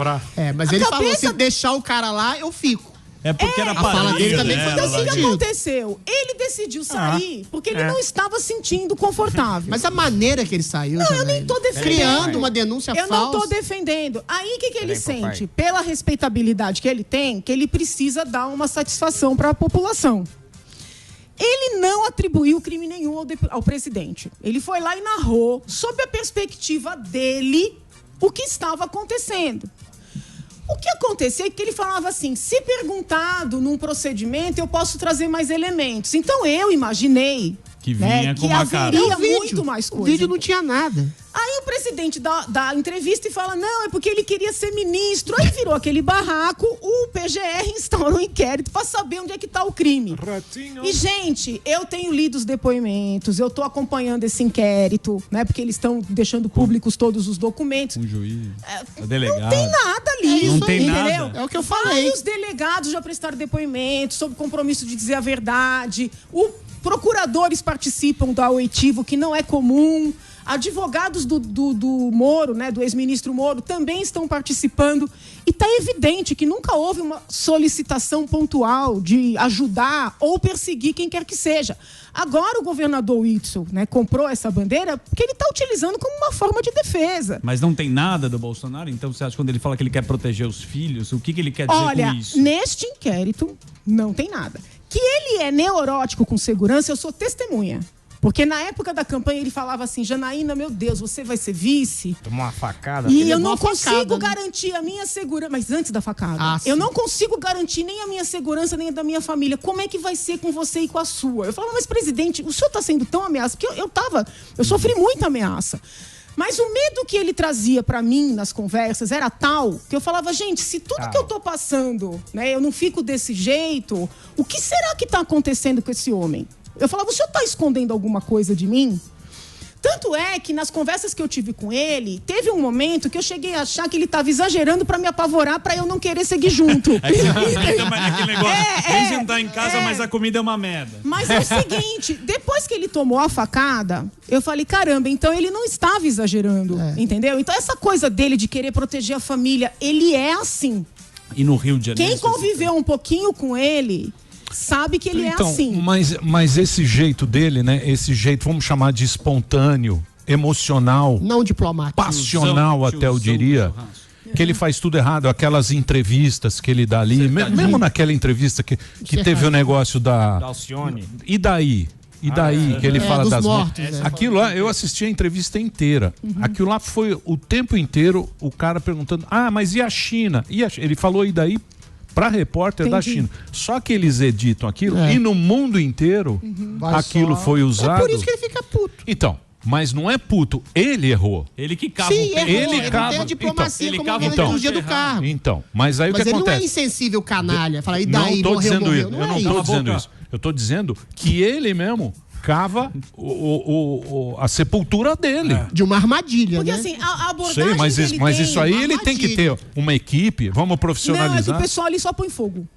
Mas ele falou, se deixar o cara lá, eu fico. É porque era parelho, também foi Então, o que aconteceu? Ele decidiu sair porque ele não estava se sentindo confortável. Mas a maneira que ele saiu... Não, eu nem tô defendendo. Criando uma denúncia falsa. Eu não tô defendendo. Aí, o que ele sente? Pela respeitabilidade que ele tem, que ele precisa dar uma satisfação para a população. Ele não atribuiu crime nenhum ao presidente. Ele foi lá e narrou, sob a perspectiva dele, o que estava acontecendo. O que acontecia é que ele falava assim, se perguntado num procedimento, eu posso trazer mais elementos. Então eu imaginei que vinha com uma cara. Haveria muito mais coisa. O vídeo não tinha nada. Aí o presidente dá entrevista e fala, não, é porque ele queria ser ministro. Aí virou aquele barraco, o PGR instaurou um inquérito para saber onde é que tá o crime. E, gente, eu tenho lido os depoimentos, eu tô acompanhando esse inquérito, né? Porque eles estão deixando públicos todos os documentos. Um juiz, o delegado. Não tem nada ali. Não tem entendeu? nada. É o que eu falei. Aí os delegados já prestaram depoimentos sob compromisso de dizer a verdade. Procuradores participam da oitiva, que não é comum. Advogados do Moro, né, do ex-ministro Moro, também estão participando. E está evidente que nunca houve uma solicitação pontual de ajudar ou perseguir quem quer que seja. Agora o governador Whitson, né, comprou essa bandeira porque ele está utilizando como uma forma de defesa. Mas não tem nada do Bolsonaro? Então você acha que quando ele fala que ele quer proteger os filhos, o que ele quer dizer com isso? Olha, neste inquérito não tem nada. Que ele é neurótico com segurança, eu sou testemunha. Porque na época da campanha ele falava assim, Janaína, meu Deus, você vai ser vice. Tomou uma facada. E eu não consigo garantir a minha segurança. Mas antes da facada, eu não consigo garantir nem a minha segurança, nem a da minha família. Como é que vai ser com você e com a sua? Eu falava, mas presidente, o senhor está sendo tão ameaçado? Porque eu sofri muita ameaça. Mas o medo que ele trazia pra mim nas conversas era tal que eu falava, gente, se tudo que eu tô passando, né, eu não fico desse jeito, o que será que tá acontecendo com esse homem? Eu falava, o senhor tá escondendo alguma coisa de mim? Tanto é que nas conversas que eu tive com ele, teve um momento que eu cheguei a achar que ele estava exagerando para me apavorar, para eu não querer seguir junto. Aquele negócio, vem jantar em casa, mas a comida é uma merda. Mas é o seguinte, depois que ele tomou a facada, eu falei, caramba, então ele não estava exagerando, entendeu? Então essa coisa dele de querer proteger a família, ele é assim. E no Rio de Janeiro? Quem conviveu um pouquinho com ele... sabe que ele é assim. Mas esse jeito dele, né? Esse jeito, vamos chamar de espontâneo, emocional, não diplomático, passional, até eu diria, que ele faz tudo errado. Aquelas entrevistas que ele dá ali, mesmo naquela entrevista que teve o negócio da Alcione. E daí? E daí que ele fala das mortos. Aquilo lá, eu assisti a entrevista inteira. Aquilo lá foi o tempo inteiro o cara perguntando: mas e a China? Ele falou: e daí? Para repórter da China. Só que eles editam aquilo e no mundo inteiro aquilo foi usado. É por isso que ele fica puto. Então, mas não é puto, ele errou. Ele que cava ele cava a diplomacia como dia do carro. Então, mas aí o que acontece? Mas ele não é insensível, canalha. Fala, e daí, não tô dizendo isso. Não eu não estou dizendo isso. Eu estou dizendo que ele mesmo cava a sepultura dele. De uma armadilha, porque, né? assim, a abordagem mas isso aí ele tem que ter uma equipe, vamos profissionalizar. Não, é que o pessoal ali só põe fogo.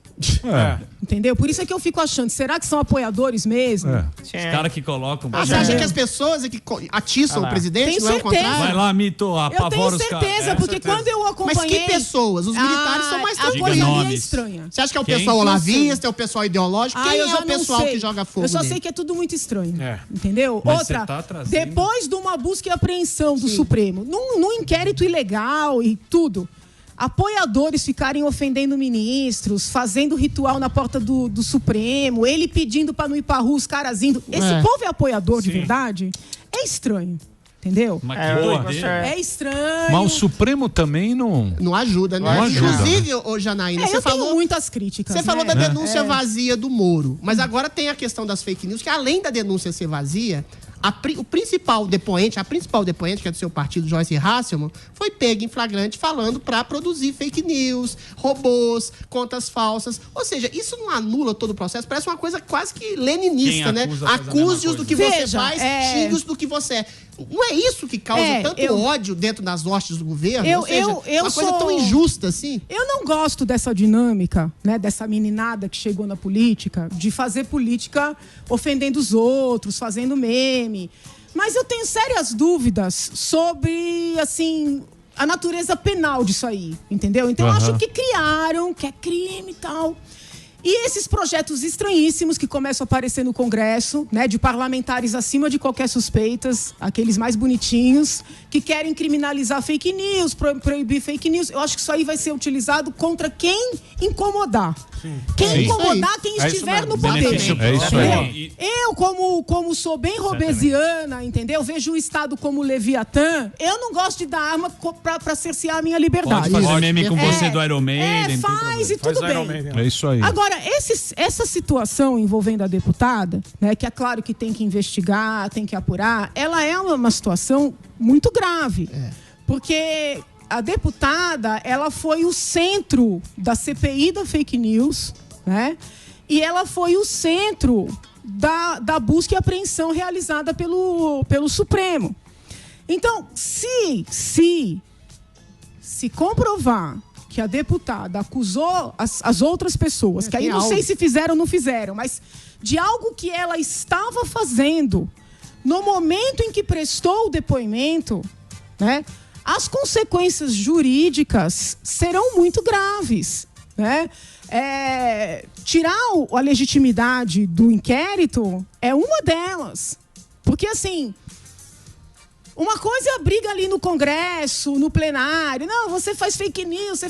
Entendeu? Por isso é que eu fico achando, será que são apoiadores mesmo? Os caras que colocam... Você acha que as pessoas é que atiçam o presidente? Tem não certeza. é o contrário? Vai lá, Mito, apavora os caras. Eu tenho certeza, porque quando eu acompanhei... Mas que pessoas? Os militares são mais tranquilos. A coisa ali é estranha. Você acha que é o pessoal olavista, é o pessoal ideológico? Quem é o pessoal que joga fogo? Eu só sei que é tudo muito estranho. Entendeu? Mas outra, trazendo... depois de uma busca e apreensão do Supremo, num inquérito ilegal e tudo... apoiadores ficarem ofendendo ministros, fazendo ritual na porta do Supremo, ele pedindo para não ir pra rua, os caras indo. Esse povo é apoiador de verdade? É estranho. Entendeu? É estranho. Mas o Supremo também não ajuda, né? Não ajuda. Inclusive, ô Janaína, você falou... tenho muitas críticas. Você falou da denúncia vazia do Moro. Mas agora tem a questão das fake news, que além da denúncia ser vazia... a principal depoente, que é do seu partido, Joyce Hasselman, foi pega em flagrante falando para produzir fake news, robôs, contas falsas. Ou seja, isso não anula todo o processo, parece uma coisa quase que leninista, né? Acuse-os do que você faz, xingue-os do que você é. Não é isso que causa tanto ódio dentro das hostes do governo? Uma coisa tão injusta assim? Eu não gosto dessa dinâmica, né? Dessa meninada que chegou na política, de fazer política ofendendo os outros, fazendo meme. Mas eu tenho sérias dúvidas sobre, assim, a natureza penal disso aí, entendeu? Então eu acho que criaram, que é crime e tal. E esses projetos estranhíssimos que começam a aparecer no Congresso, né, de parlamentares acima de qualquer suspeitas, aqueles mais bonitinhos, que querem criminalizar fake news, proibir fake news. Eu acho que isso aí vai ser utilizado contra quem incomodar. Quem incomodar, quem estiver no poder. É isso aí. Eu, como sou bem robesiana, entendeu? Vejo o Estado como Leviatã, eu não gosto de dar arma pra cercear a minha liberdade. Pode fazer meme com você do Iron Maiden. Faz e tudo bem. É isso aí. Agora, essa situação envolvendo a deputada, né, que é claro que tem que investigar, tem que apurar, ela é uma situação muito grave. Porque a deputada, ela foi o centro da CPI da fake news, né? E ela foi o centro da busca e apreensão realizada pelo Supremo. Então, se comprovar que a deputada acusou as outras pessoas, que aí não sei se fizeram ou não fizeram, mas de algo que ela estava fazendo no momento em que prestou o depoimento, né? As consequências jurídicas serão muito graves, né? Tirar a legitimidade do inquérito é uma delas. Porque, assim, uma coisa é a briga ali no Congresso, no plenário. Não, você faz fake news,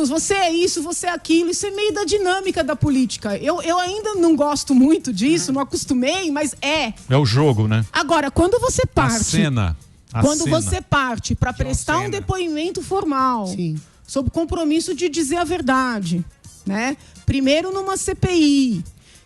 você é isso, você é aquilo. Isso é meio da dinâmica da política. Eu ainda não gosto muito disso, não acostumei, mas é. É o jogo, né? Agora, quando você parte... Quando você parte para prestar um depoimento formal, sob compromisso de dizer a verdade, né? Primeiro numa CPI,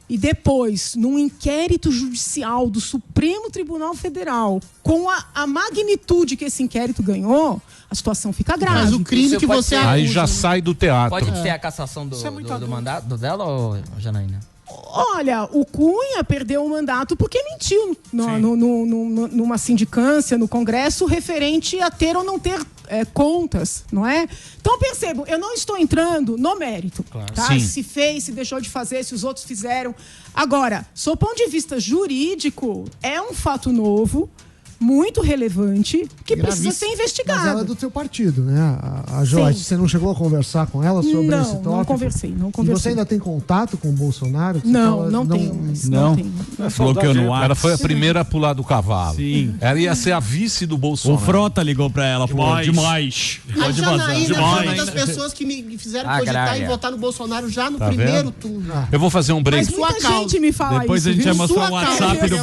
e depois, num inquérito judicial do Supremo Tribunal Federal, com a magnitude que esse inquérito ganhou, a situação fica grave. Mas o crime que você acusa, aí já sai do teatro. Pode ter a cassação do mandato dela, ou Janaína? Olha, o Cunha perdeu o mandato porque mentiu numa sindicância, no Congresso, referente a ter ou não ter contas, não é? Então, percebo, eu não estou entrando no mérito, claro. Tá? Se fez, se deixou de fazer, se os outros fizeram. Agora, sob o ponto de vista jurídico, é um fato novo, muito relevante, que precisa ser investigado. Mas ela é do teu partido, né? A Joyce, você não chegou a conversar com ela sobre esse tópico? Não conversei. E você ainda tem contato com o Bolsonaro? Não tenho. Não tenho. Bloqueou no ar. Ela foi a primeira a pular do cavalo. Sim. Ela ia ser a vice do Bolsonaro. O Frota ligou pra ela, falou, demais. A Janaína foi uma das pessoas que me fizeram cogitar em votar no Bolsonaro já no primeiro turno. Eu vou fazer um break. Mas muita gente me fala Depois isso. Depois a gente vai mostrar o WhatsApp do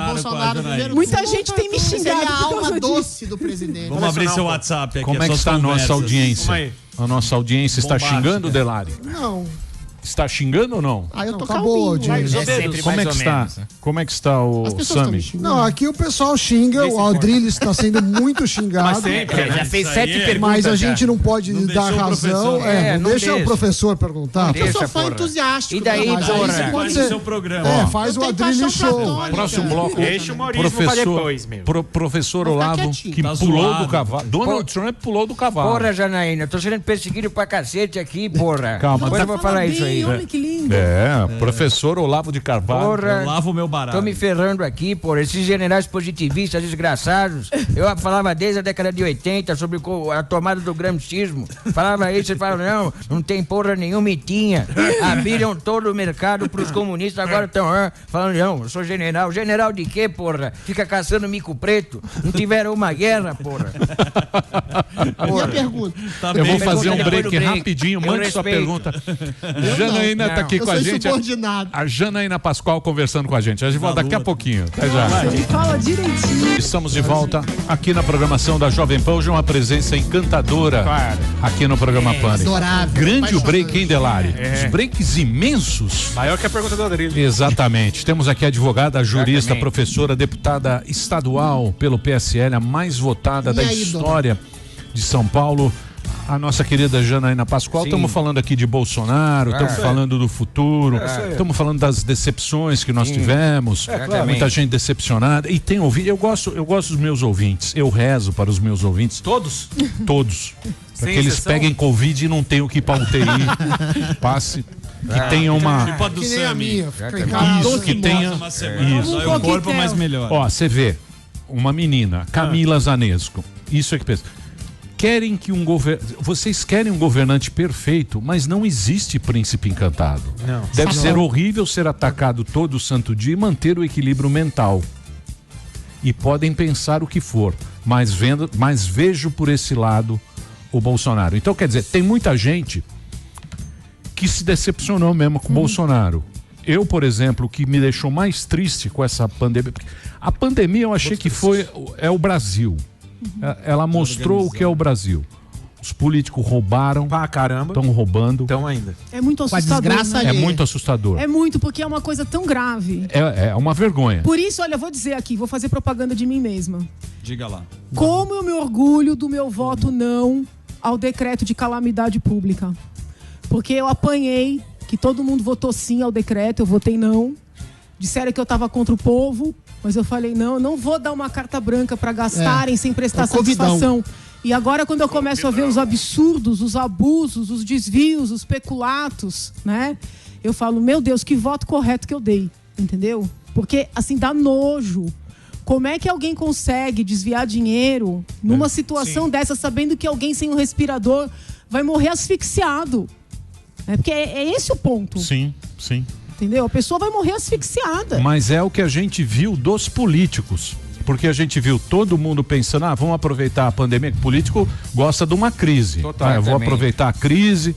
Bolsonaro. Muita gente tem me xingado. Seria a alma doce do presidente. Vamos abrir seu WhatsApp aqui. Como é que está a nossa audiência? A nossa audiência está xingando, Delari? Não. Está xingando ou não? Eu tô acabou, Como é que está o Sami? Não, aqui o pessoal xinga, o Adrilles está sendo muito xingado. Já fez 7 perguntas. Mas a gente não pode dar razão. Não deixa o professor perguntar. Eu sou fã entusiástico. E daí, pode ser. Seu programa. Faz o Adrilles Show. Próximo bloco. Deixa o Maurício pra depois, meu. Professor Olavo, que pulou do cavalo. Donald Trump pulou do cavalo. Porra, Janaína, eu tô sendo perseguido pra cacete aqui, porra. Calma, depois eu vou falar isso aí. Olha que lindo. Professor Olavo de Carvalho. Porra, eu lavo o meu barato. Tô me ferrando aqui, porra. Esses generais positivistas desgraçados. Eu falava desde a década de 80 sobre a tomada do gramscismo. Falava isso, eles falavam, não tem porra nenhuma e tinha. Abriram todo o mercado pros comunistas, agora estão falando, não, eu sou general. General de quê, porra? Fica caçando mico preto. Não tiveram uma guerra, porra. Minha pergunta. Eu vou fazer um break rapidinho. Mande sua pergunta. Janaína tá aqui com a gente. A Janaína Pascoal conversando com a gente. A gente volta daqui a pouquinho. Até já. Ele fala direitinho. Estamos de volta aqui na programação da Jovem Pan. Hoje é uma presença encantadora aqui no programa Pan. Adorável. Grande o break, hein, Delari? Os breaks imensos. Maior que a pergunta do Adrilho. Exatamente. Temos aqui a advogada, jurista, professora, deputada estadual pelo PSL, a mais votada da história de São Paulo. A nossa querida Janaína Pascoal. Estamos falando aqui de Bolsonaro, estamos falando do futuro, estamos falando das decepções que nós tivemos, muita gente decepcionada. E tem ouvido, eu gosto dos meus ouvintes, eu rezo para os meus ouvintes. Todos? Todos. Para que eles peguem Covid e não tenham que ir para UTI, passe. Que tenha uma. Tipo a do Sami. Isso, que tenha. Isso, o corpo mais melhor. Ó, você vê, uma menina, Camila Zanesco. Isso é que pensa. Vocês querem um governante perfeito, mas não existe príncipe encantado. Não. Deve ser horrível ser atacado todo santo dia e manter o equilíbrio mental. E podem pensar o que for, mas vejo por esse lado o Bolsonaro. Então, quer dizer, tem muita gente que se decepcionou mesmo com o Bolsonaro. Eu, por exemplo, o que me deixou mais triste com essa pandemia... A pandemia eu achei que é o Brasil. Ela mostrou o que é o Brasil. Os políticos roubaram. Pra caramba. Estão roubando. Então ainda. É muito assustador. É muito assustador. É muito, porque é uma coisa tão grave. É uma vergonha. Por isso, olha, vou dizer aqui, vou fazer propaganda de mim mesma. Diga lá. Como eu me orgulho do meu voto não ao decreto de calamidade pública. Porque eu apanhei, que todo mundo votou sim ao decreto, eu votei não. Disseram que eu estava contra o povo, mas eu falei, não vou dar uma carta branca para gastarem sem prestar satisfação. E agora, quando eu começo a ver os absurdos, os abusos, os desvios, os peculatos, né? Eu falo, meu Deus, que voto correto que eu dei, entendeu? Porque, assim, dá nojo. Como é que alguém consegue desviar dinheiro numa situação dessa, sabendo que alguém sem um respirador vai morrer asfixiado? Porque é esse o ponto. Sim. Entendeu? A pessoa vai morrer asfixiada. Mas é o que a gente viu dos políticos. Porque a gente viu todo mundo pensando, vamos aproveitar a pandemia. O político gosta de uma crise. Eu vou aproveitar a crise,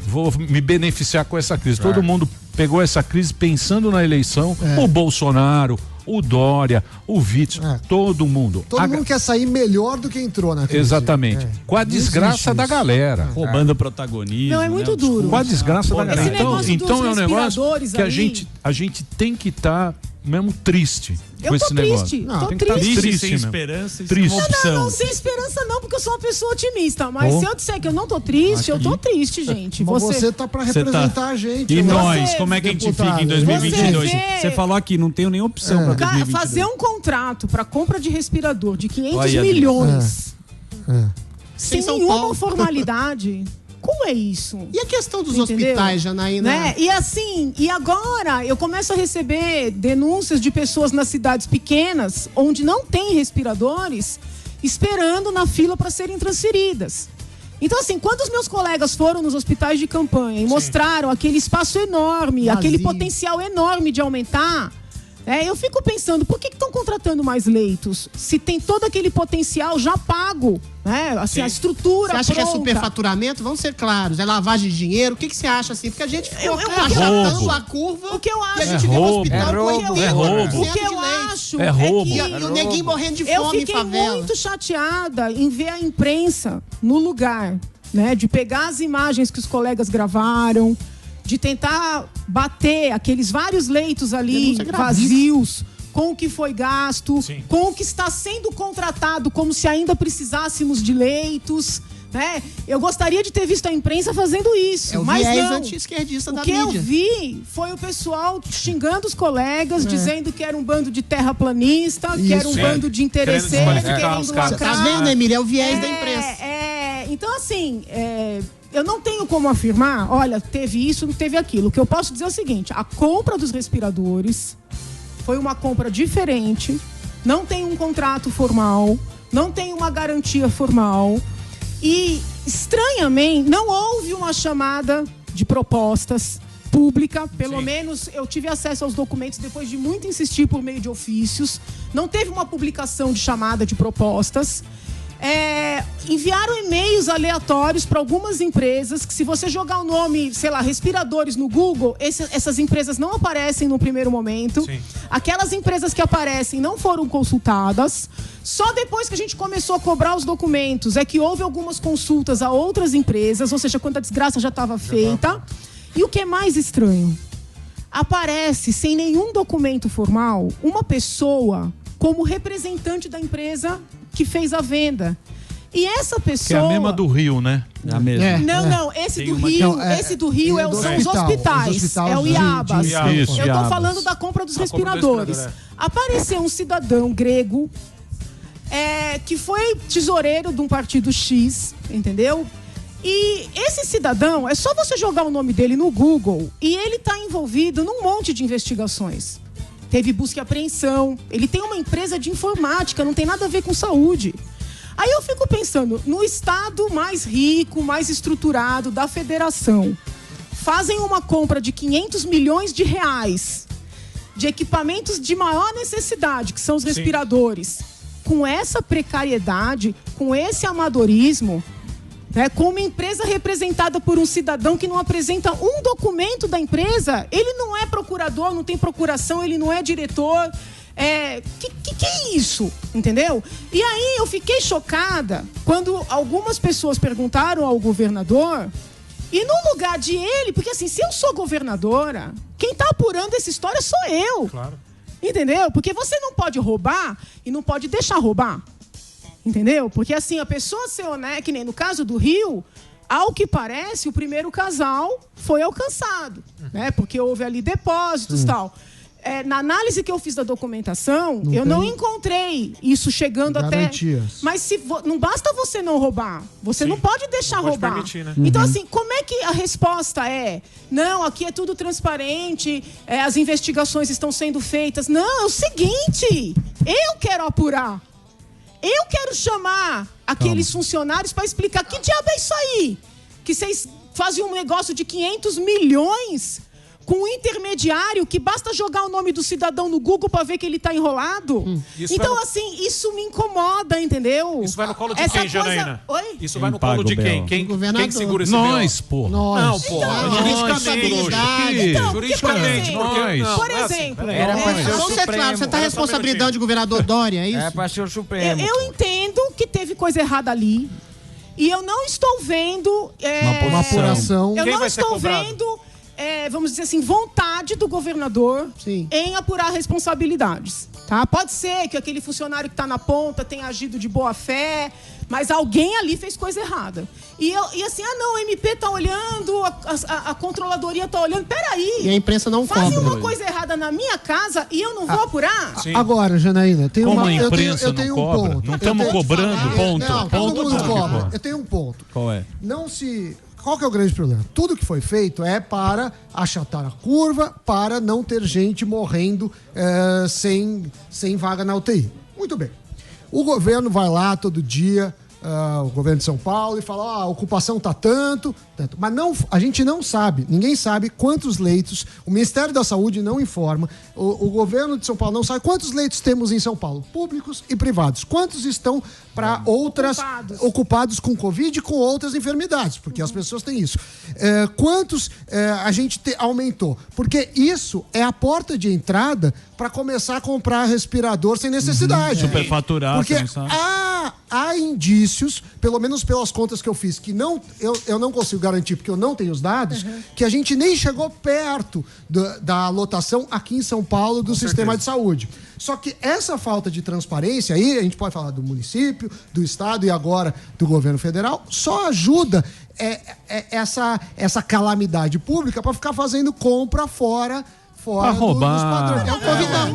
vou me beneficiar com essa crise. Todo mundo pegou essa crise pensando na eleição, o Bolsonaro, o Dória, o Witzel, todo mundo. Todo mundo quer sair melhor do que entrou na crise. Exatamente. Com a desgraça da galera. Roubando protagonismo. Não, é muito duro. Com a desgraça da galera. Então é um negócio que ali... a gente tem que estar mesmo triste. Eu tô triste. Não, tô triste sem esperança e triste. sem opção. Não, sem esperança não, porque eu sou uma pessoa otimista. Mas se eu disser que eu não tô triste, eu tô triste, gente. Mas você tá pra representar a gente. E nós, como é que a gente fica em 2022? Você falou aqui, não tenho nem opção pra 2022. Fazer um contrato pra compra de respirador de 500 milhões sem nenhuma formalidade... Como é isso? E a questão dos hospitais, Janaína? Né? E assim, e agora eu começo a receber denúncias de pessoas nas cidades pequenas, onde não tem respiradores, esperando na fila para serem transferidas. Então, assim, quando os meus colegas foram nos hospitais de campanha e mostraram aquele espaço enorme, aquele potencial enorme de aumentar... eu fico pensando, por que estão contratando mais leitos? Se tem todo aquele potencial já pago, né? Assim, a estrutura. Você acha pronta. que é superfaturamento? Vamos ser claros, é lavagem de dinheiro? O que você acha assim? Porque a gente ficou achatando a curva. O que eu acho? E a gente vê o hospital é roubo. O que eu acho é roubo. E o neguinho morrendo de fome em favela. Eu fiquei muito chateada em ver a imprensa no lugar, né? De pegar as imagens que os colegas gravaram, de tentar bater aqueles vários leitos ali vazios com o que foi gasto, com o que está sendo contratado, como se ainda precisássemos de leitos, né? Eu gostaria de ter visto a imprensa fazendo isso, mas não. Anti-esquerdista da mídia. O que eu vi foi o pessoal xingando os colegas, dizendo que era um bando de terraplanista, que era um bando de interesseiros, querendo lacrar. Tá vendo, Emília? É o viés da imprensa. Então, assim... eu não tenho como afirmar, olha, teve isso, não teve aquilo. O que eu posso dizer é o seguinte, a compra dos respiradores foi uma compra diferente, não tem um contrato formal, não tem uma garantia formal e, estranhamente, não houve uma chamada de propostas pública, pelo menos eu tive acesso aos documentos depois de muito insistir por meio de ofícios, não teve uma publicação de chamada de propostas. Enviaram e-mails aleatórios para algumas empresas que, se você jogar o nome, sei lá, respiradores no Google, essas empresas não aparecem no primeiro momento. Aquelas empresas que aparecem não foram consultadas. Só depois que a gente começou a cobrar os documentos é que houve algumas consultas a outras empresas, ou seja, quando a desgraça já estava feita. E o que é mais estranho, aparece sem nenhum documento formal uma pessoa como representante da empresa que fez a venda. E essa pessoa... Que é a mesma do Rio, né? É a mesma. Não, esse do Rio, são os hospitais. É o IABAS. Eu estou falando da compra dos respiradores. Apareceu um cidadão grego que foi tesoureiro de um partido X, entendeu? E esse cidadão, é só você jogar o nome dele no Google e ele está envolvido num monte de investigações. Teve busca e apreensão, ele tem uma empresa de informática, não tem nada a ver com saúde. Aí eu fico pensando, no estado mais rico, mais estruturado da federação, fazem uma compra de 500 milhões de reais de equipamentos de maior necessidade, que são os respiradores, com essa precariedade, com esse amadorismo, com uma empresa representada por um cidadão que não apresenta um documento da empresa, ele não é procurador, não tem procuração, ele não é diretor. Que é isso? Entendeu? E aí eu fiquei chocada quando algumas pessoas perguntaram ao governador, e no lugar de ele, porque assim, se eu sou governadora, quem está apurando essa história sou eu. Claro. Entendeu? Porque você não pode roubar e não pode deixar roubar. Entendeu? Porque assim, a pessoa ser honesta, que nem no caso do Rio, ao que parece, o primeiro casal foi alcançado, né? Porque houve ali depósitos e tal. Na análise que eu fiz da documentação, eu não encontrei isso chegando garantias. Até... Mas não basta você não roubar, você não pode deixar roubar. Permitir, né? Então, assim, como é que a resposta é? Não, aqui é tudo transparente, as investigações estão sendo feitas. Não, é o seguinte, eu quero apurar. Eu quero chamar aqueles funcionários para explicar que diabo é isso aí. Que vocês fazem um negócio de 500 milhões com um intermediário que basta jogar o nome do cidadão no Google para ver que ele está enrolado. Então, assim, isso me incomoda, entendeu? Isso vai no colo de quem, Janaína? Oi? Isso vai no colo de quem? Quem segura esse Nós, pô. Não, pô. Juridicamente. Por exemplo. Vamos ser claros, você está responsabilidade do governador Dória, é isso? É para ser o Supremo. Eu entendo que teve coisa errada ali. E eu não estou vendo... Uma apuração. Eu não estou vendo... vamos dizer assim, vontade do governador em apurar responsabilidades. Tá? Pode ser que aquele funcionário que está na ponta tenha agido de boa fé, mas alguém ali fez coisa errada. E assim, não, o MP está olhando, a controladoria está olhando. Peraí. E a imprensa não cobra. Fazem uma coisa errada na minha casa e eu não vou apurar? Sim. Agora, Janaína, tem como uma... a imprensa eu tenho não um cobra? ponto. Não estamos cobrando, ponto. Não, todo mundo cobra. Eu tenho um ponto. Qual é? Qual que é o grande problema? Tudo que foi feito é para achatar a curva, para não ter gente morrendo sem vaga na UTI. Muito bem. O governo vai lá todo dia, o governo de São Paulo, e fala, a ocupação está tanto. Mas a gente não sabe, ninguém sabe quantos leitos, o Ministério da Saúde não informa, o governo de São Paulo não sabe quantos leitos temos em São Paulo, públicos e privados. Quantos estão para outras, ocupados com Covid e com outras enfermidades, porque as pessoas têm isso. Quantos a gente aumentou? Porque isso é a porta de entrada para começar a comprar respirador sem necessidade. Superfaturado. Porque há indícios, pelo menos pelas contas que eu fiz, que eu não consigo garantir, porque eu não tenho os dados, que a gente nem chegou perto da lotação aqui em São Paulo do sistema de saúde. Só que essa falta de transparência aí, a gente pode falar do município, do estado e agora do governo federal, só ajuda essa calamidade pública para ficar fazendo compra fora pra roubar.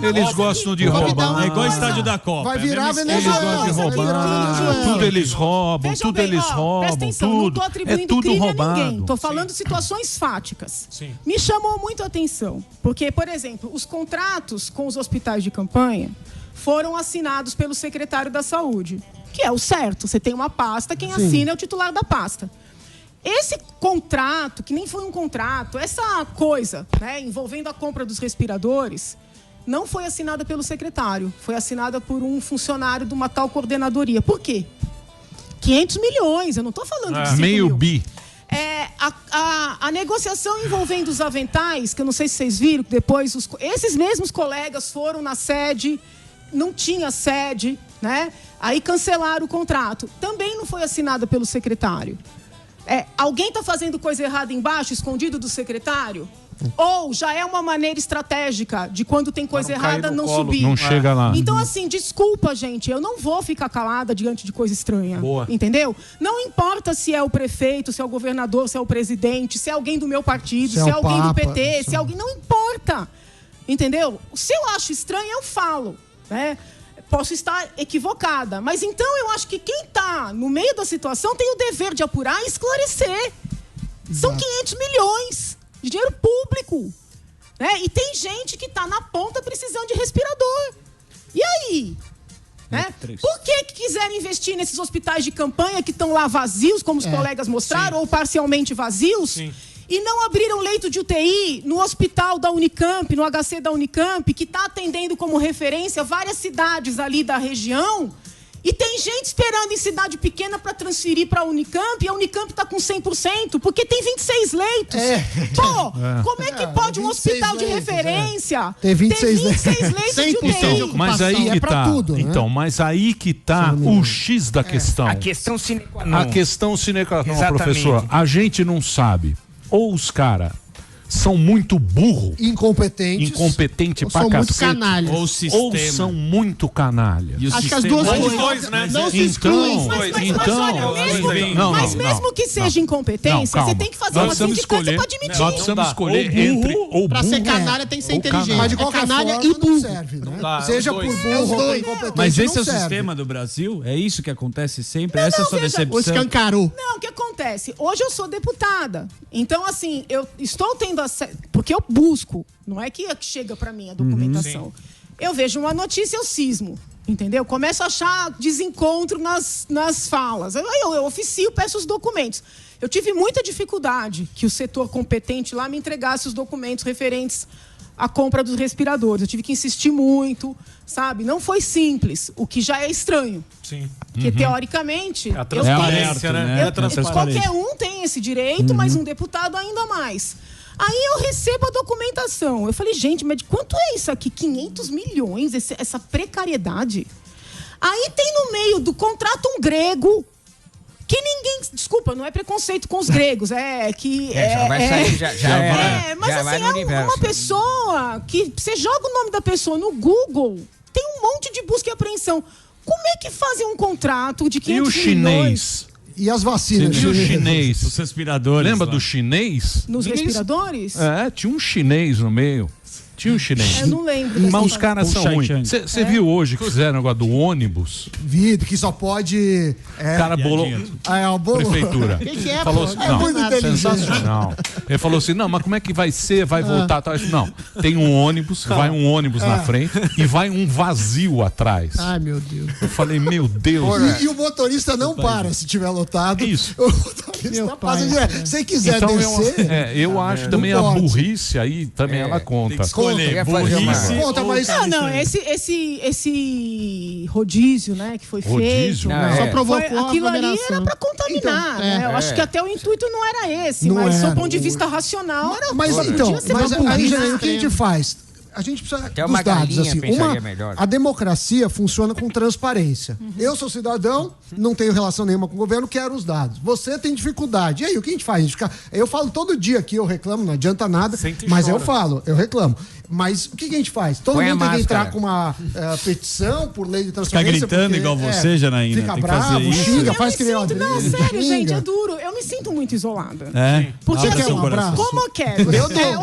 Eles gostam de roubar. É igual o estádio da Copa. Vai virar Venezuela. Eles gostam de roubar. Tudo eles roubam. Tudo eles roubam. Não estou atribuindo crime a ninguém. Estou falando Sim. situações fáticas. Sim. Me chamou muito a atenção. Porque, por exemplo, os contratos com os hospitais de campanha foram assinados pelo secretário da Saúde. Que é o certo. Você tem uma pasta, quem assina é o titular da pasta. Esse contrato, que nem foi um contrato, essa coisa, né, envolvendo a compra dos respiradores, não foi assinada pelo secretário. Foi assinada por um funcionário de uma tal coordenadoria. Por quê? 500 milhões, eu não estou falando de 5 meio mil. bi. A negociação envolvendo os aventais, que eu não sei se vocês viram, que depois esses mesmos colegas foram na sede, não tinha sede, né? Aí cancelaram o contrato. Também não foi assinada pelo secretário. Alguém está fazendo coisa errada embaixo, escondido do secretário? Ou já é uma maneira estratégica de quando tem coisa errada não subir? Não chega lá. Então, assim, desculpa, gente, eu não vou ficar calada diante de coisa estranha. Boa. Entendeu? Não importa se é o prefeito, se é o governador, se é o presidente, se é alguém do meu partido, se é alguém do PT, se é alguém... Não importa. Entendeu? Se eu acho estranho, eu falo, né? Posso estar equivocada, mas então eu acho que quem está no meio da situação tem o dever de apurar e esclarecer. São 500 milhões de dinheiro público, né? E tem gente que está na ponta precisando de respirador. E aí? Né? Por que quiserem investir nesses hospitais de campanha que estão lá vazios, como os colegas mostraram, ou parcialmente vazios? Sim. E não abriram leito de UTI no hospital da Unicamp, no HC da Unicamp, que está atendendo como referência várias cidades ali da região. E tem gente esperando em cidade pequena para transferir para a Unicamp, e a Unicamp está com 100%, porque tem 26 leitos. Pô, como é que pode um hospital de referência ter 26 leitos de UTI? Então, mas aí que tá. Tudo, né? Então, mas aí que tá o X da questão. A questão sine qua non. A questão sine qua non, professor. A gente não sabe. Ou os caras são muito burros, incompetente pra cacete, canalhas. ou são muito canalha. Acho que as duas coisas não se excluem. Mas mesmo que seja incompetência, você tem que fazer uma sindicância para admitir. Nós precisamos escolher entre ou burro. Para ser canalha tem que ser inteligente. Mas de qualquer canalha forma, e burro. não serve, né? Seja por burro ou incompetente. Mas esse é o serve. sistema do Brasil? É isso que acontece sempre? Essa é a sua decepção? O escancarou. Não, o que acontece? Hoje eu sou deputada. Então, assim, eu estou tendo acesso... Porque eu busco. Não é que chega para mim a documentação. Eu vejo uma notícia, eu cismo. Entendeu? Começo a achar desencontro nas falas. Aí eu oficio, peço os documentos. Eu tive muita dificuldade que o setor competente lá me entregasse os documentos referentes à compra dos respiradores. Eu tive que insistir muito, sabe? Não foi simples, o que já é estranho. Sim. Porque, teoricamente... É a transparência, né? Qualquer um tem esse direito, mas um deputado ainda mais. Aí eu recebo a documentação. Eu falei, gente, mas de quanto é isso aqui? 500 milhões, essa precariedade. Aí tem no meio do contrato um grego... Que ninguém... Desculpa, não é preconceito com os gregos. Já vai sair, mas já assim, vai uma pessoa que... Você joga o nome da pessoa no Google, tem um monte de busca e apreensão. Como é que fazem um contrato de 500 milhões? E o chinês? E as vacinas? E o chinês? Os respiradores. Lembra do chinês? Nos respiradores? Tinha um chinês no meio. Tinha um chinês. Eu não lembro. Mas os caras são ruins. Você viu hoje que fizeram o negócio do ônibus? Vi, que só pode... cara bolou... Prefeitura. Que é, falou assim, não, muito sensacional. Ele falou assim, não, mas como é que vai ser? Vai voltar? Tal. Não, tem um ônibus, vai um ônibus na frente e vai um vazio atrás. Ai, meu Deus. Eu falei, meu Deus. E o motorista não para se tiver lotado. Isso. O motorista passa direto. Se quiser então, descer... eu acho também a burrice aí, também ela conta. Esse rodízio, né, que foi feito. Só provocou aquilo ali era para contaminar, né? Eu acho que até o intuito não era esse, mas do ponto de vista racional era. Mas então, aí o que a gente faz? A gente precisa dos dados, assim. A democracia funciona com transparência. Eu sou cidadão, não tenho relação nenhuma com o governo, quero os dados. Você tem dificuldade. E aí, o que a gente faz? Eu falo todo dia aqui, eu reclamo, não adianta nada, mas eu falo, eu reclamo. Mas o que a gente faz? Todo mundo tem que entrar com uma petição por lei de transparência. Fica gritando igual você, Janaína. Fica bravo, xinga, faz que nem uma Não, sério, gente, é duro. Eu me sinto muito isolada. Porque quer um abraço? Como eu quero?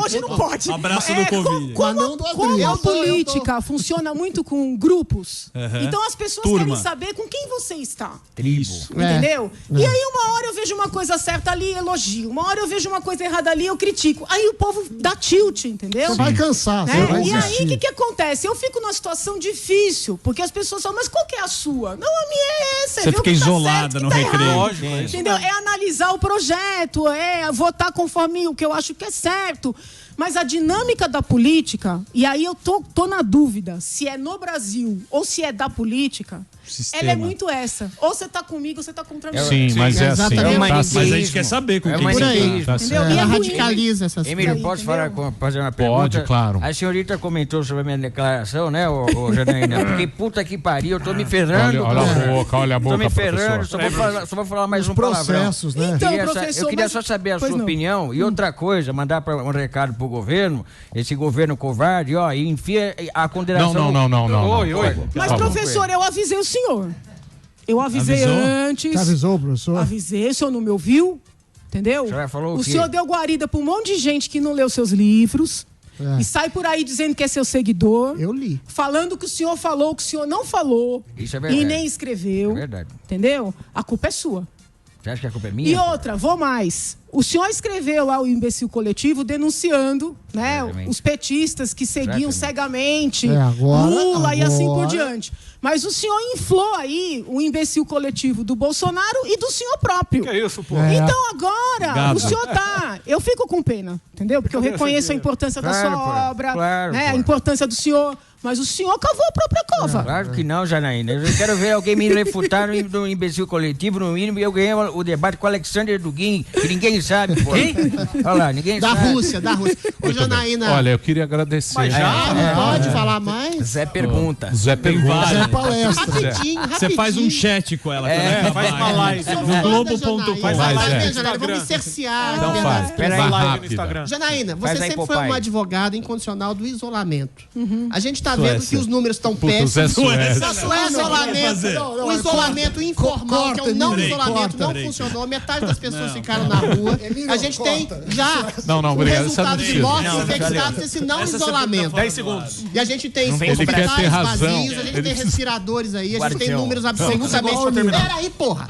Hoje não pode. Abraço do Covid. Como a política funciona muito com grupos, então as pessoas querem saber com quem você está. Isso. Entendeu? E aí uma hora eu vejo uma coisa certa ali, elogio. Uma hora eu vejo uma coisa errada ali, eu critico. Aí o povo dá tilt, entendeu? Você vai cansar. E aí, o que acontece? Eu fico numa situação difícil, porque as pessoas falam, mas qual que é a sua? Não, a minha é essa. Você fica isolada no recreio. Entendeu? É analisar o projeto, é votar conforme o que eu acho que é certo. Mas a dinâmica da política, e aí eu tô na dúvida, se é no Brasil ou se é da política, ela é muito essa. Ou você tá comigo ou você tá contra mim. Sim, mas é assim. Mas a gente quer saber com quem você tá. Entendeu? E ela radicaliza essas coisas. Emílio, posso fazer uma pergunta? Pode, claro. A senhorita comentou sobre a minha declaração, né, ô Janaína? Porque puta que pariu, eu tô me ferrando. Olha a boca, tô me ferrando, só vou falar mais um palavrão. Né? Então, eu queria só saber a sua opinião. E outra coisa, mandar um recado pro governo, esse governo covarde, ó, e enfia a condenação... Não. Oi. Mas, professor, eu avisei o senhor. Eu avisei antes. Você avisou, professor? Avisei, o senhor não me ouviu? Entendeu? O senhor deu guarida pra um monte de gente que não leu seus livros. E sai por aí dizendo que é seu seguidor. Eu li. Falando que o senhor falou, que o senhor não falou. Isso é verdade. E nem escreveu. É verdade. Entendeu? A culpa é sua. Você acha que a culpa é minha? E outra, vou mais. O senhor escreveu lá o imbecil coletivo denunciando, né, os petistas que seguiam cegamente Lula e assim por diante. Mas o senhor inflou aí o imbecil coletivo do Bolsonaro e do senhor próprio. Que é isso, pô? Então agora, o senhor tá... Eu fico com pena, entendeu? Porque eu reconheço a importância da sua obra, né, a importância do senhor... Mas o senhor cavou a própria cova. Claro que não, Janaína. Eu quero ver alguém me refutar no imbecil coletivo, no mínimo, e eu ganhei o debate com o Alexander Dugin, que ninguém sabe, pô. Quem? Olha lá, ninguém sabe. Da Rússia. Ô, Janaína. Olha, eu queria agradecer. Mas pode falar mais? Zé pergunta. Zé pergunta. Zé palestra. Rapidinho. Você faz um chat com ela também. Faz uma live. No Globo.com. Faz live, Janaína. Vamos me cercear. Então faz. Vai live no Instagram. Janaína, você sempre foi uma advogada incondicional do isolamento. A gente tá Suécia. vendo que os números estão péssimos. O isolamento informal, que é o não isolamento, não funcionou. Metade das pessoas ficaram na rua. A gente tem já o resultado de mortes infectados desse não isolamento. 10 segundos. E a gente tem hospitais vazios, a gente tem respiradores aí, a gente tem números absolutamente... Peraí, porra!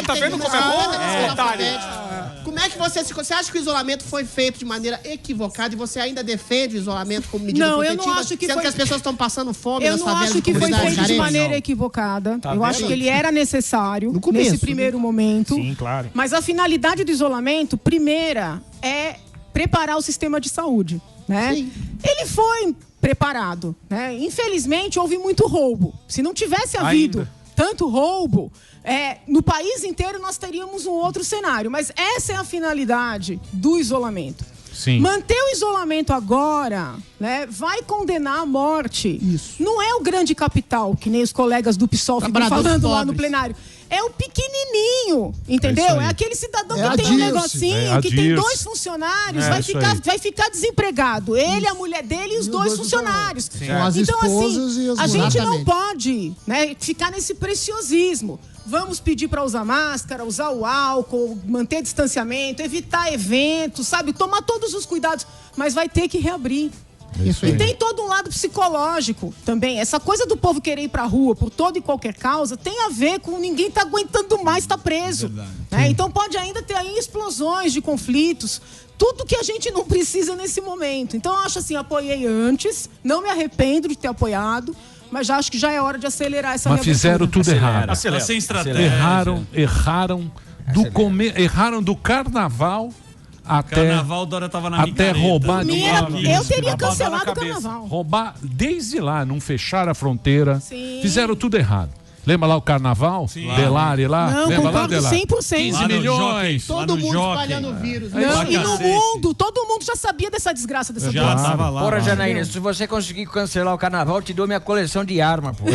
Tá vendo como é bom? Como Como é que você acha que o isolamento foi feito de maneira equivocada e você ainda defende o isolamento como medida protetiva? Eu não acho que sendo que as pessoas estão passando fome nas favelas. Eu não acho que foi feito de maneira equivocada. Eu acho que ele era necessário nesse primeiro momento. Sim, claro. Mas a finalidade do isolamento, primeira, é preparar o sistema de saúde, né? Sim. Ele foi preparado, né? Infelizmente, houve muito roubo. Se não tivesse havido tanto roubo, no país inteiro nós teríamos um outro cenário. Mas essa é a finalidade do isolamento. Sim. Manter o isolamento agora, né, vai condenar à morte. Isso. Não é o grande capital, que nem os colegas do PSOL ficam falando lá no plenário. É o pequenininho, entendeu? É aquele cidadão que tem um negocinho, que tem 2 funcionários, vai ficar desempregado. Ele, a mulher dele e os 2 funcionários. Então, assim, a gente não pode, né, ficar nesse preciosismo. Vamos pedir para usar máscara, usar o álcool, manter distanciamento, evitar eventos, sabe? Tomar todos os cuidados, mas vai ter que reabrir. E tem todo um lado psicológico também. Essa coisa do povo querer ir pra rua por toda e qualquer causa tem a ver com ninguém tá aguentando mais, tá preso. Né? Então pode ainda ter aí explosões de conflitos. Tudo que a gente não precisa nesse momento. Então eu acho assim, apoiei antes, não me arrependo de ter apoiado, mas já acho que já é hora de acelerar essa reabertura. Mas fizeram tudo errado. Sem estratégia. Erraram do carnaval Carnaval, Dória tava na até roubar. Eu teria cancelado o carnaval. Roubar desde lá, não fechar a fronteira. Sim. Fizeram tudo errado. Lembra lá o carnaval? Delari lá? Não, lembra concordo lá, Delari? 100%. 15 milhões. Todo mundo espalhando o vírus. Não, e no mundo, todo mundo já sabia dessa desgraça dessa doença. Tava lá. Porra, Janaína, se você conseguir cancelar o carnaval, eu te dou minha coleção de arma, pô.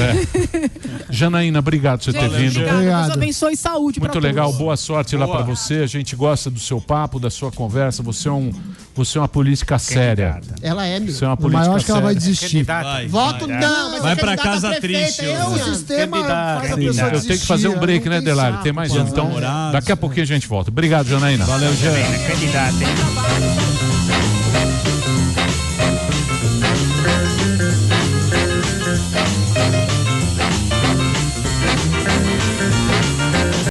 Janaína, obrigado por você ter vindo. Deus abençoe e saúde pra Muito legal, todos. boa sorte lá pra você. A gente gosta do seu papo, da sua conversa. Você é uma política séria. Ela é, meu. Você é uma política séria. Mas eu acho que ela vai desistir. Voto não, vai pra casa triste. O sistema faz a pessoa eu tenho que fazer um break, né, Delari? Tem mais um. Então, daqui a pouquinho a gente volta. Obrigado, Janaína. Valeu, Janaína. Candidata, hein?